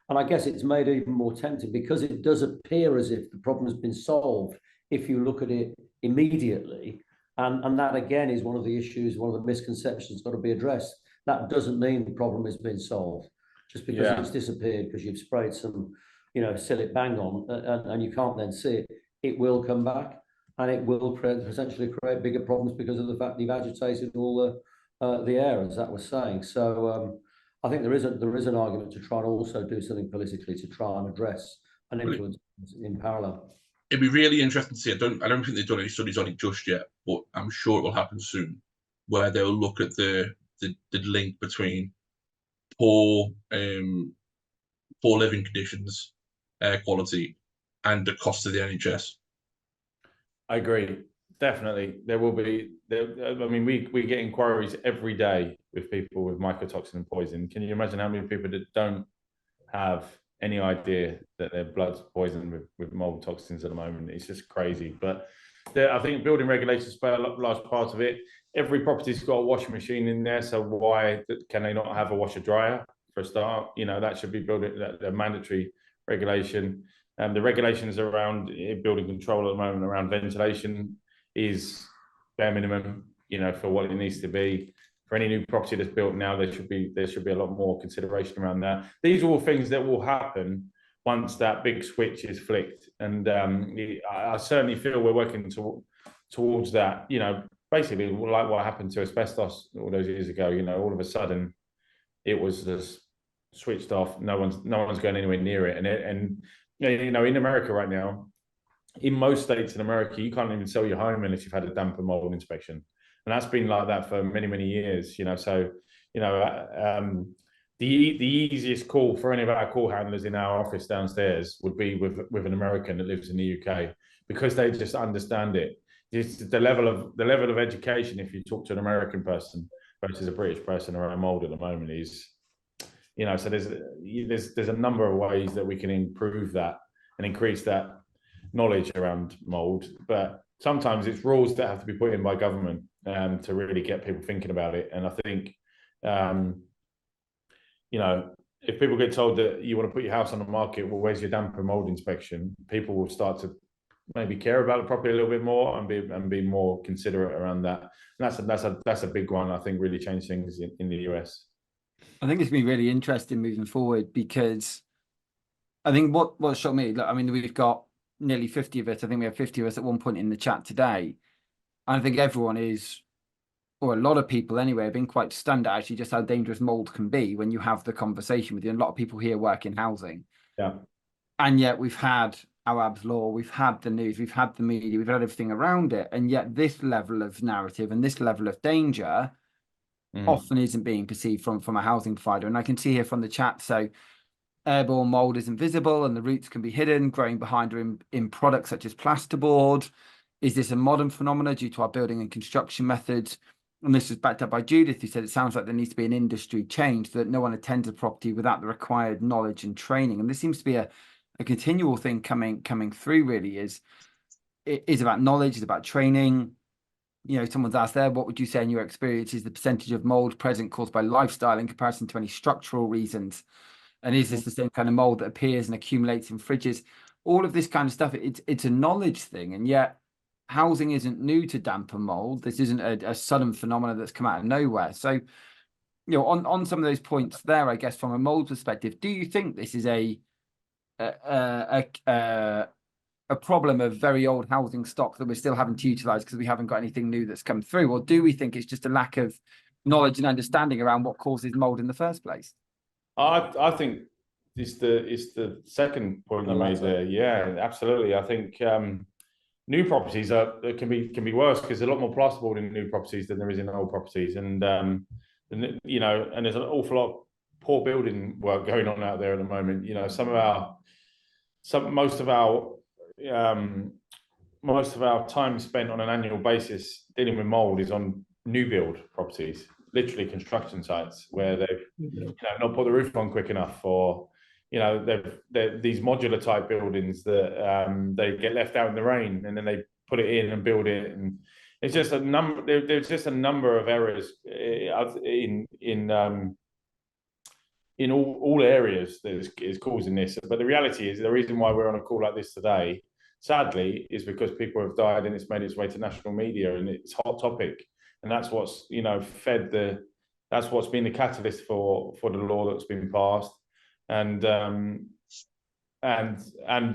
and I guess it's made even more tempting because it does appear as if the problem has been solved if you look at it immediately. And that, again, is one of the issues, one of the misconceptions got to be addressed. That doesn't mean the problem has been solved. Just because it's disappeared because you've sprayed some, silly bang on, and you can't then see it, it will come back, and it will potentially create bigger problems because of the fact you've agitated all the air, as that was saying. So I think there is an argument to try and also do something politically to try and address and influence in parallel. It'd be really interesting to see. I don't think they've done any studies on it just yet, but I'm sure it will happen soon, where they'll look at the link between poor living conditions, air quality, and the cost of the NHS. I agree. Definitely, there will be. I mean, we get inquiries every day with people with mycotoxin poison. Can you imagine how many people that don't have any idea that their blood's poisoned with mold toxins at the moment? It's just crazy. But I think building regulations play a large part of it. Every property's got a washing machine in there, so why can they not have a washer dryer for a start? That should be a mandatory regulation. The regulations around building control at the moment around ventilation is bare minimum, for what it needs to be. For any new property that's built now, there should be a lot more consideration around that. These are all things that will happen once that big switch is flicked, and I certainly feel we're working towards that. Basically, like what happened to asbestos all those years ago. All of a sudden, it was just switched off. No one's going anywhere near it, and in America right now, in most states in America, you can't even sell your home unless you've had a damp and mold inspection. And that's been like that for many, many years, So, the easiest call for any of our call handlers in our office downstairs would be with an American that lives in the UK, because they just understand it. It's the level of education, if you talk to an American person versus a British person around mold at the moment, is, so there's a number of ways that we can improve that and increase that knowledge around mold. But sometimes it's rules that have to be put in by government to really get people thinking about it. And I think, if people get told that you want to put your house on the market, well, where's your damp and mold inspection? People will start to maybe care about the property a little bit more and be more considerate around that. And that's a big one. I think really changed things in the US. I think it's been really interesting moving forward, because I think what shocked me, I mean, we've got nearly 50 of us. I think we have 50 of us at one point in the chat today. And I think everyone is, or a lot of people anyway, have been quite stunned at actually just how dangerous mold can be when you have the conversation with you. And a lot of people here work in housing. Yeah. And yet we've had our Ab's Law, we've had the news, we've had the media, we've had everything around it. And yet this level of narrative and this level of danger often isn't being perceived from a housing provider. And I can see here from the chat, so airborne mold is invisible and the roots can be hidden, growing behind or in products such as plasterboard. Is this a modern phenomenon due to our building and construction methods? And this is backed up by Judith, who said it sounds like there needs to be an industry change so that no one attends a property without the required knowledge and training. And this seems to be a continual thing coming through, really, is about knowledge, it's about training. Someone's asked there, what would you say in your experience is the percentage of mold present caused by lifestyle in comparison to any structural reasons? And is this the same kind of mold that appears and accumulates in fridges? All of this kind of stuff, it's a knowledge thing. And yet housing isn't new to damp and mold. This isn't a sudden phenomenon that's come out of nowhere. So, on some of those points there, I guess from a mold perspective, do you think this is a problem of very old housing stock that we're still having to utilize because we haven't got anything new that's come through? Or do we think it's just a lack of knowledge and understanding around what causes mold in the first place? I think it's the second point I made there. Yeah, absolutely. I think new properties can be worse because there's a lot more plasterboard in new properties than there is in old properties, and there's an awful lot of poor building work going on out there at the moment. Most of our time spent on an annual basis dealing with mold is on new build properties. literally construction sites where they've not put the roof on quick enough, or they're these modular type buildings that they get left out in the rain, and then they put it in and build it, and it's just a number. There's just a number of errors in all areas that is causing this. But the reality is, the reason why we're on a call like this today, sadly, is because people have died and it's made its way to national media and it's a hot topic. And that's what's that's what's been the catalyst for the law that's been passed, and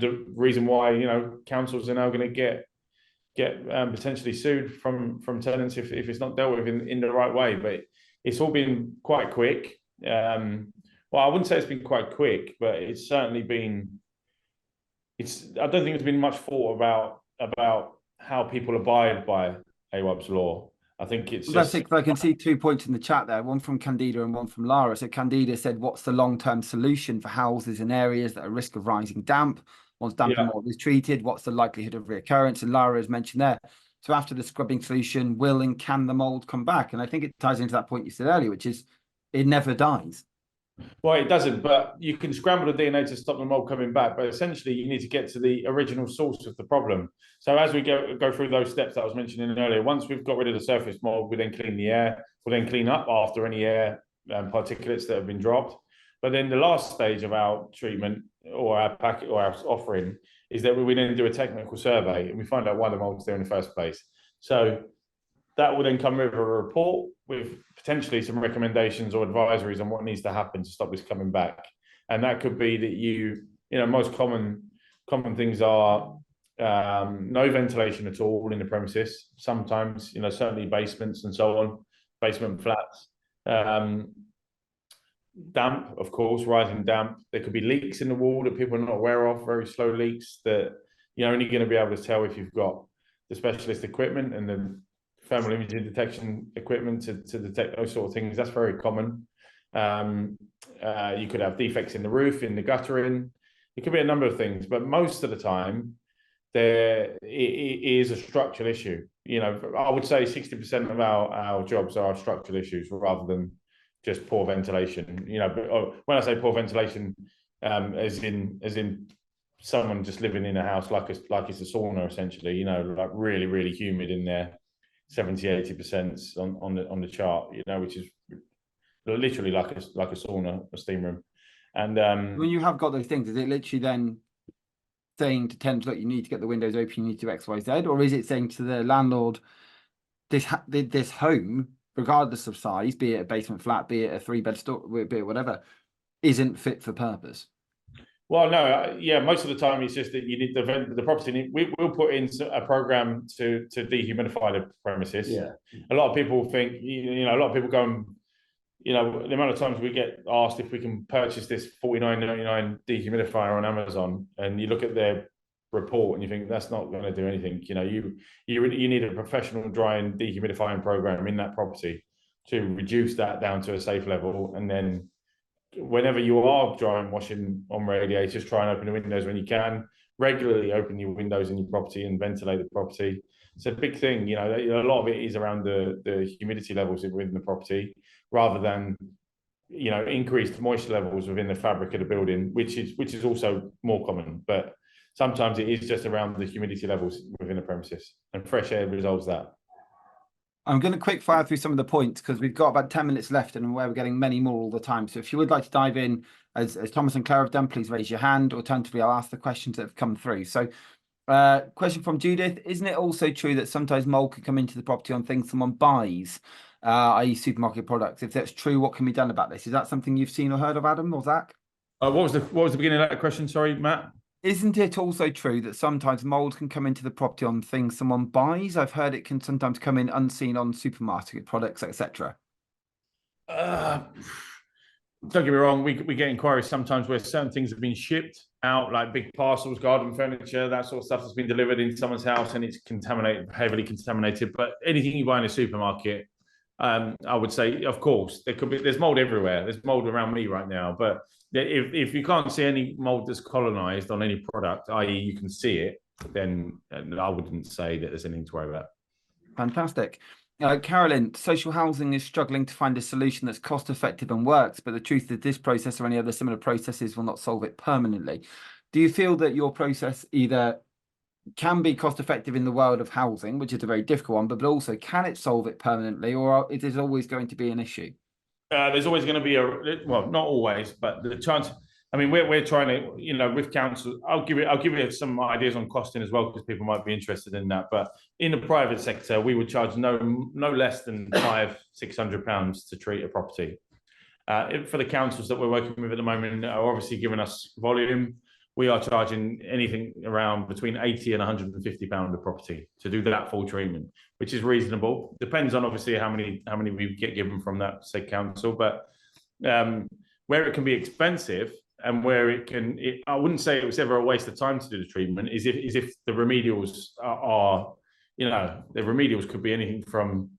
the reason why councils are now going to get potentially sued from tenants if it's not dealt with in the right way. But it's all been quite quick. Well, I wouldn't say it's been quite quick, but it's certainly been. I don't think there's been much thought about how people abide by AWAB's law. I think it's. I can see 2 points in the chat there, one from Candida and one from Lara. So Candida said, "What's the long-term solution for houses in areas that are at risk of rising damp? Once damp and mold is treated, what's the likelihood of reoccurrence?" And Lara has mentioned there. So after the scrubbing solution, will and can the mold come back? And I think it ties into that point you said earlier, which is it never dies. Well, it doesn't, but you can scramble the DNA to stop the mold coming back. But essentially, you need to get to the original source of the problem. So as we go through those steps that I was mentioning earlier, once we've got rid of the surface mold, we then clean the air. We'll then clean up after any air particulates that have been dropped. But then the last stage of our treatment or our packet or our offering is that we then do a technical survey and we find out why the mold's there in the first place. So that will then come with a report with potentially some recommendations or advisories on what needs to happen to stop this coming back. And that could be that most common things are no ventilation at all in the premises. Sometimes, certainly basements and so on, basement flats. Damp, of course, rising damp. There could be leaks in the wall that people are not aware of, very slow leaks that you're only going to be able to tell if you've got the specialist equipment and the thermal imaging detection equipment to detect those sort of things. That's very common. You could have defects in the roof, in the guttering. It could be a number of things, but most of the time, it is a structural issue. I would say 60% of our jobs are structural issues rather than just poor ventilation. But when I say poor ventilation, as in someone just living in a house like it's a sauna, essentially. Like really, really humid in there. 70-80% on the chart, which is literally like a sauna, a steam room. And when you have got those things, is it literally then saying to tenants, look, you need to get the windows open, you need to do X, Y, Z, or is it saying to the landlord, this home, regardless of size, be it a basement flat, be it a 3-bed store, be it whatever, isn't fit for purpose? Well, no, most of the time it's just that you need the property. We'll put in a program to dehumidify the premises. Yeah. A lot of people think, a lot of people go and, the amount of times we get asked if we can purchase this $49.99 dehumidifier on Amazon, and you look at their report and you think that's not going to do anything. You need a professional drying dehumidifying program in that property to reduce that down to a safe level, and then whenever you are drying, washing on radiators, try and open the windows when you can. Regularly open your windows in your property and ventilate the property. It's a big thing. A lot of it is around the humidity levels within the property, rather than increased moisture levels within the fabric of the building, which is also more common. But sometimes it is just around the humidity levels within the premises, and fresh air resolves that. I'm going to quick fire through some of the points because we've got about 10 minutes left and we're getting many more all the time. So if you would like to dive in, as Thomas and Claire have done, please raise your hand. Alternatively, I'll ask the questions that have come through. So question from Judith, isn't it also true that sometimes mold can come into the property on things someone buys, i.e. supermarket products? If that's true, what can be done about this? Is that something you've seen or heard of, Adam or Zach? What was the beginning of that question? Sorry, Matt. Isn't it also true that sometimes mold can come into the property on things someone buys? I've heard it can sometimes come in unseen on supermarket products, etc. Don't get me wrong, we get inquiries sometimes where certain things have been shipped out, like big parcels, garden furniture, that sort of stuff has been delivered in someone's house and it's heavily contaminated. But anything you buy in a supermarket, I would say, of course, there's mold everywhere. There's mold around me right now, but if you can't see any mold that's colonized on any product, i.e. you can see it, then I wouldn't say that there's anything to worry about. Fantastic. Carolyn, social housing is struggling to find a solution that's cost effective and works, but the truth is this process or any other similar processes will not solve it permanently. Do you feel that your process either can be cost effective in the world of housing, which is a very difficult one, but also can it solve it permanently, or it is always going to be an issue? There's always going to be well, not always, but the chance. I mean, we're trying to, you know, with council. I'll give you some ideas on costing as well, because people might be interested in that. But in the private sector, we would charge no less than £500-600 to treat a property. For the councils that we're working with at the moment are obviously giving us volume. We are charging anything around between £80 and £150 a property to do that full treatment, which is reasonable. Depends on obviously how many we get given from that said council, but where it can be expensive and where it can, I wouldn't say it was ever a waste of time to do the treatment. Is if the remedials are, you know, the remedials could be anything from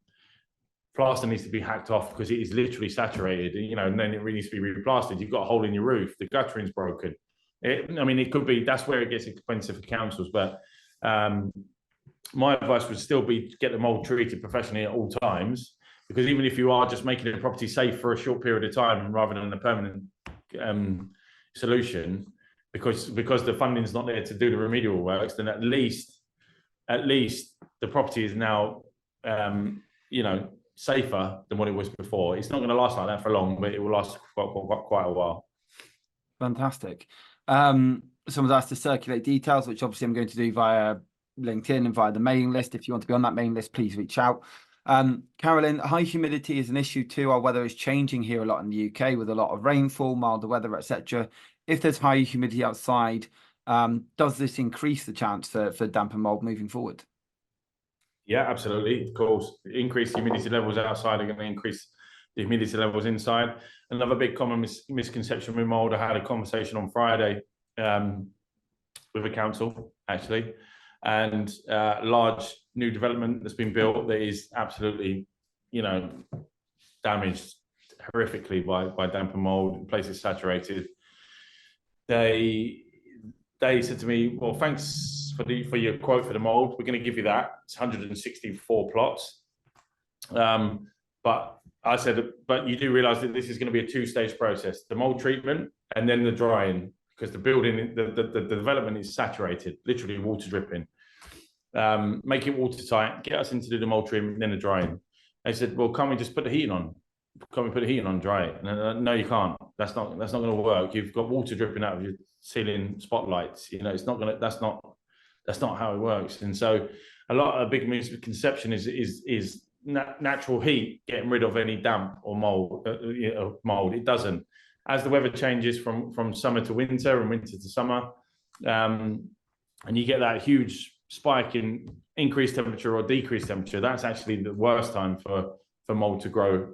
plaster needs to be hacked off because it is literally saturated, you know, and then it really needs to be replastered. You've got a hole in your roof, the guttering's broken. I mean, it could be, that's where it gets expensive for councils, but my advice would still be get the mold treated professionally at all times, because even if you are just making the property safe for a short period of time rather than a permanent solution, because the funding's not there to do the remedial works, then at least the property is now, you know, safer than what it was before. It's not going to last like that for long, but it will last quite a while. Fantastic. Someone's asked to circulate details, which obviously I'm going to do via LinkedIn and via the mailing list. If you want to be on that mailing list, please reach out. Carolyn, high humidity is an issue too. Our weather is changing here a lot in the UK with a lot of rainfall, milder weather, etc. If there's high humidity outside, does this increase the chance for damp and mold moving forward? Yeah, absolutely. Of course, increased humidity levels outside are going to increase the humidity levels inside. Another big common misconception with mold, I had a conversation on Friday with a council, actually, and large new development that's been built that is absolutely, you know, damaged horrifically by damp and mold. The place is saturated. They said to me, well, thanks for your quote for the mold. We're going to give you that. It's 164 plots. But I said, but you do realise that this is going to be a two-stage process: the mold treatment and then the drying, because the building, the development is saturated, literally water dripping. Make it watertight, get us into the mold treatment, and then the drying. They said, well, can't we just put the heating on? Can't we put the heating on, dry it? And no, you can't. That's not going to work. You've got water dripping out of your ceiling spotlights. You know, it's not going to. That's not how it works. And so, a big misconception is natural heat getting rid of any damp or mold. It doesn't. As the weather changes from summer to winter and winter to summer, and you get that huge spike in increased temperature or decreased temperature, that's actually the worst time for mold to grow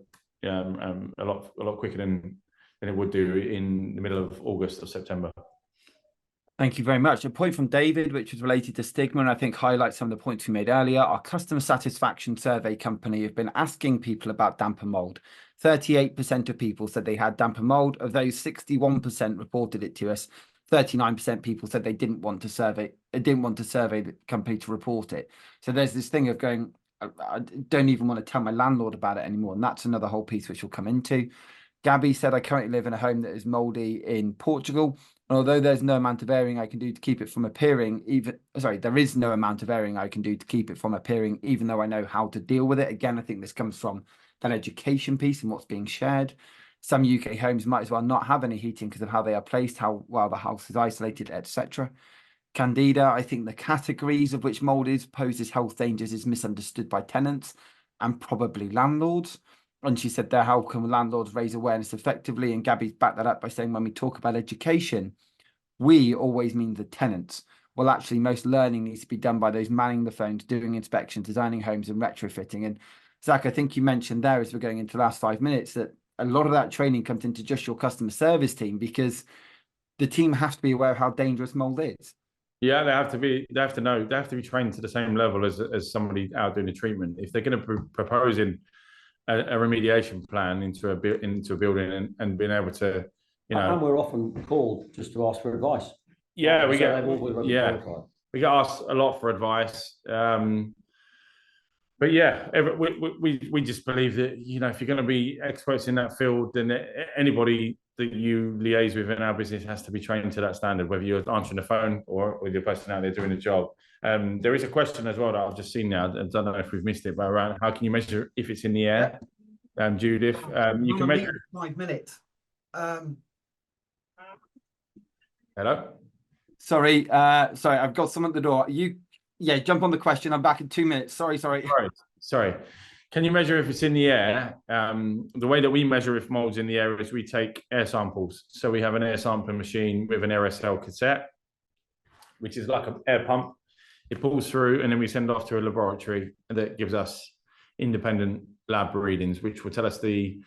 a lot quicker than it would do in the middle of August or September. Thank you very much. A point from David, which was related to stigma, and I think highlights some of the points we made earlier. Our customer satisfaction survey company have been asking people about damp and mold. 38% of people said they had damp and mold. Of those, 61% reported it to us. 39% people said they didn't want to survey the company to report it. So there's this thing of going, I don't even want to tell my landlord about it anymore. And that's another whole piece which we'll come into. Gabby said, I currently live in a home that is mouldy in Portugal. And although there's no amount of airing I can do to keep it from appearing, there is no amount of airing I can do to keep it from appearing, even though I know how to deal with it. Again, I think this comes from that education piece and what's being shared. Some UK homes might as well not have any heating because of how they are placed, how well the house is isolated, etc. Candida, I think the categories of which mold poses health dangers is misunderstood by tenants and probably landlords. And she said there, how can landlords raise awareness effectively? And Gabby's backed that up by saying when we talk about education, we always mean the tenants. Well, actually, most learning needs to be done by those manning the phones, doing inspections, designing homes and retrofitting. And Zach, I think you mentioned there as we're going into the last 5 minutes that a lot of that training comes into just your customer service team, because the team has to be aware of how dangerous mold is. Yeah, they have to be trained to the same level as somebody out doing the treatment. If they're going to be proposing a remediation plan into a building and being able to, you know. And we're often called just to ask for advice. Yeah, we get asked a lot for advice. But yeah, we just believe that, you know, if you're going to be experts in that field, then anybody that you liaise with in our business has to be trained to that standard, whether you're answering the phone or with your person out there doing the job. There is a question as well that I've just seen now. I don't know if we've missed it, but around how can you measure if it's in the air? Judith, you can measure 5 minutes. Hello. Sorry, I've got someone at the door. Jump on the question. I'm back in 2 minutes. Sorry. Can you measure if it's in the air? The way that we measure if mold's in the air is we take air samples. So we have an air sampling machine with an RSL cassette, which is like an air pump. It pulls through, and then we send off to a laboratory that gives us independent lab readings, which will tell us the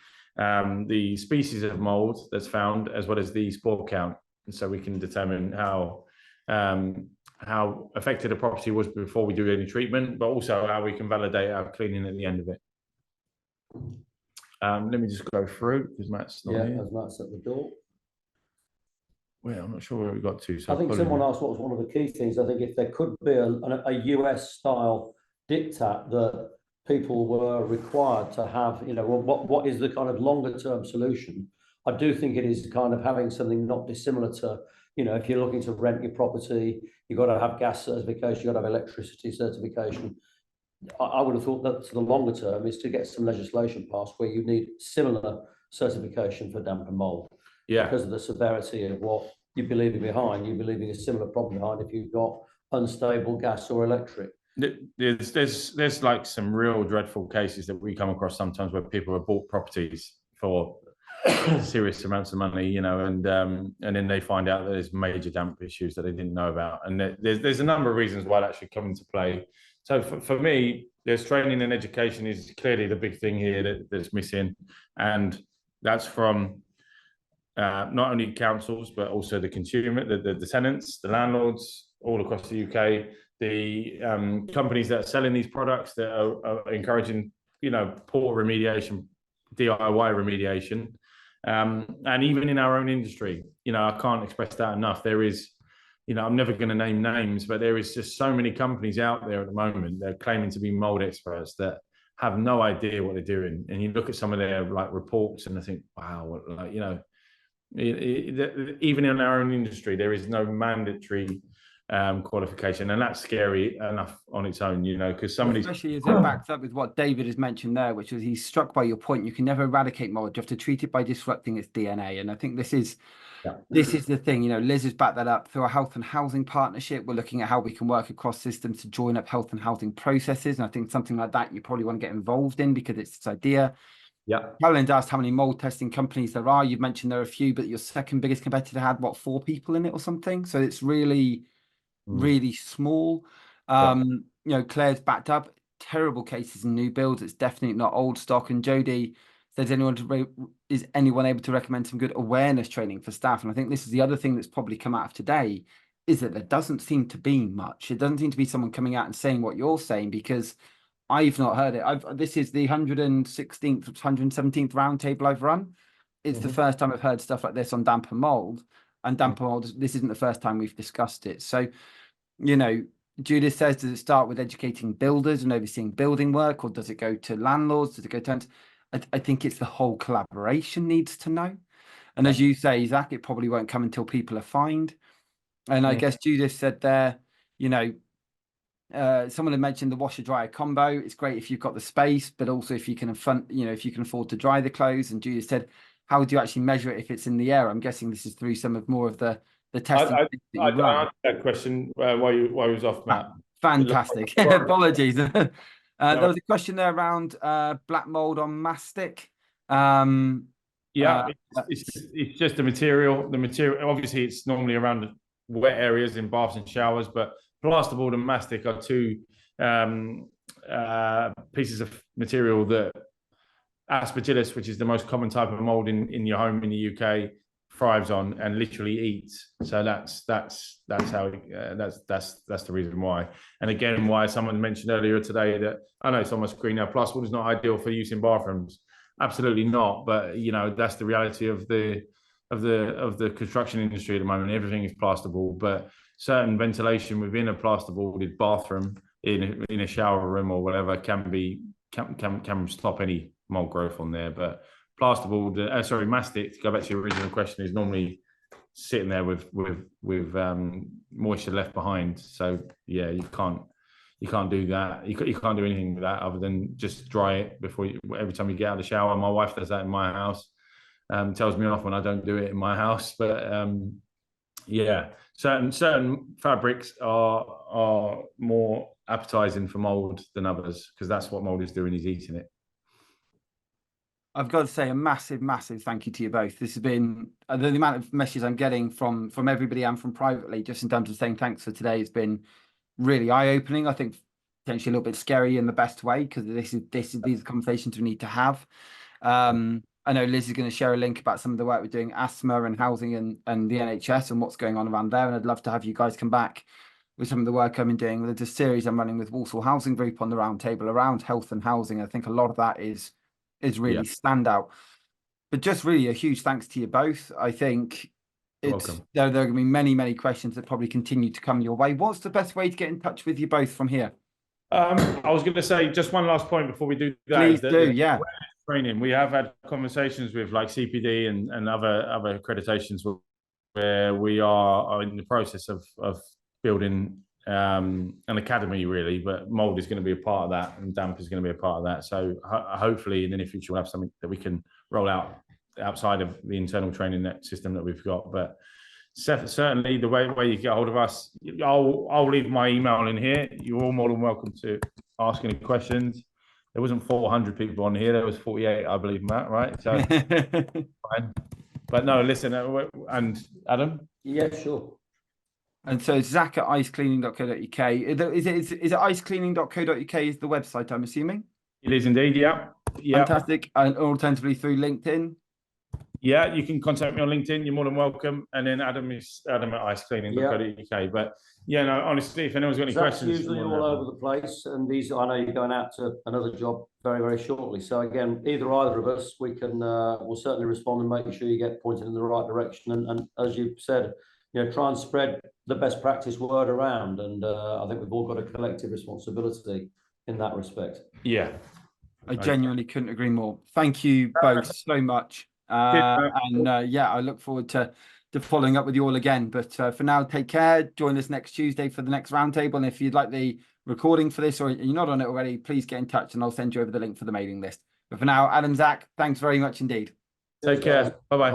species of mold that's found, as well as the spore count, and so we can determine how affected a property was before we do any treatment, but also how we can validate our cleaning at the end of it. Let me just go through because Matt's not here. As Matt's at the door. Well, I'm not sure where we got to. So I think someone asked what was one of the key things. I think if there could be a US style diktat that people were required to have, you know, what is the kind of longer term solution? I do think it is kind of having something not dissimilar to, you know, if you're looking to rent your property, you've got to have gas certification, you've got to have electricity certification. I would have thought that to the longer term is to get some legislation passed where you need similar certification for damp and mold. Yeah. Because of the severity of what you'd be leaving behind, you'd be leaving a similar problem behind if you've got unstable gas or electric. There's like some real dreadful cases that we come across sometimes where people have bought properties for serious amounts of money, you know, and then they find out that there's major damp issues that they didn't know about, and there's a number of reasons why that should come into play. So for me, there's training and education is clearly the big thing here that's missing, and that's from not only councils but also the consumer, the tenants, the landlords all across the UK, the companies that are selling these products that are encouraging, you know, poor remediation, DIY remediation. And even in our own industry, you know, I can't express that enough. There is, you know, I'm never going to name names, but there is just so many companies out there at the moment that are claiming to be mold experts that have no idea what they're doing. And you look at some of their like reports and I think, wow, like, you know, even in our own industry, there is no mandatory qualification, and that's scary enough on its own, you know, because some of these, especially as it backs up with what David has mentioned there, which is he's struck by your point. You can never eradicate mold. You have to treat it by disrupting its DNA, and I think this is the thing. You know, Liz has backed that up through our health and housing partnership. We're looking at how we can work across systems to join up health and housing processes, and I think something like that you probably want to get involved in because it's this idea. Yeah. Carolyn's asked how many mold testing companies there are. You've mentioned there are a few, but your second biggest competitor had what, 4 people in it or something. So it's really small. You know, Claire's backed up terrible cases in new builds. It's definitely not old stock. And Jody says, is anyone able to recommend some good awareness training for staff? And I think this is the other thing that's probably come out of today, is that there doesn't seem to be much. It doesn't seem to be someone coming out and saying what you're saying, because I've not heard it. This is the 116th, 117th roundtable I've run. It's the first time I've heard stuff like this on damp and mold. And damp and mold, this isn't the first time we've discussed it. So, you know, Judith says, does it start with educating builders and overseeing building work, or does it go to landlords? Does it go to tenants? I think it's the whole collaboration needs to know. And as you say, Zach, it probably won't come until people are fined. And I guess Judith said there, you know, someone had mentioned the washer dryer combo. It's great if you've got the space, but also if you can if you can afford to dry the clothes. And Judith said, how would you actually measure it if it's in the air? I'm guessing this is through some of more of the testing. I answered that question while you was off, Matt. Fantastic. Apologies. There was a question there around black mold on mastic. It's just the material. The material, obviously, it's normally around wet areas in baths and showers, but plasterboard and mastic are two pieces of material that Aspergillus, which is the most common type of mold in your home in the UK, thrives on and literally eats. So that's how that's the reason why. And again, why someone mentioned earlier today that I know it's on my screen now, plasterboard is not ideal for use in bathrooms. Absolutely not. But you know, that's the reality of the construction industry at the moment. Everything is plasterboard, but certain ventilation within a plasterboarded bathroom in a shower room or whatever can stop any mold growth on there. But plasterboard, mastic, to go back to your original question, is normally sitting there with moisture left behind. So yeah, you can't do that. You can't do anything with that other than just dry it every time you get out of the shower. My wife does that in my house. Tells me off when I don't do it in my house. But yeah, certain fabrics are more appetizing for mold than others, because that's what mold is doing, is eating it. I've got to say a massive thank you to you both. This has been the amount of messages I'm getting from everybody and from privately, just in terms of saying thanks for today, has been really eye-opening. I think potentially a little bit scary in the best way, because these are conversations we need to have. I know Liz is going to share a link about some of the work we're doing, asthma and housing and the NHS and what's going on around there. And I'd love to have you guys come back with some of the work I've been doing. There's a series I'm running with Walsall Housing Group on the round table around health and housing. I think a lot of that is really standout. But just really a huge thanks to you both. I think there are going to be many questions that probably continue to come your way. What's the best way to get in touch with you both from here? I was going to say just one last point before we do that. Please do, yeah. Training. We have had conversations with like CPD and other accreditations where we are in the process of building an academy, really, but mold is going to be a part of that, and damp is going to be a part of that. So hopefully in the near future we'll have something that we can roll out outside of the internal training net system that we've got. But certainly the way you get hold of us, I'll leave my email in here. You're all more than welcome to ask any questions. There wasn't 400 people on here. There was 48, I believe, Matt, right? So fine. But no, listen, and Adam? Yeah, sure. And so Zach at icecleaning.co.uk. Is it icecleaning.co.uk is the website, I'm assuming? It is indeed, yeah. Fantastic. And alternatively through LinkedIn? Yeah, you can contact me on LinkedIn. You're more than welcome. And then Adam at icecleaning.co.uk. But yeah, no, honestly, if anyone's got any questions. Usually all over the place. And I know you're going out to another job very shortly. So again, either of us, we can, we'll certainly respond and make sure you get pointed in the right direction. And as you've said, try and spread the best practice word around. And I think we've all got a collective responsibility in that respect. Yeah. I genuinely couldn't agree more. Thank you both so much. I look forward to following up with you all again. But for now, take care. Join us next Tuesday for the next roundtable. And if you'd like the recording for this, or you're not on it already, please get in touch and I'll send you over the link for the mailing list. But for now, Adam, Zach, thanks very much indeed. Take care. Bye-bye.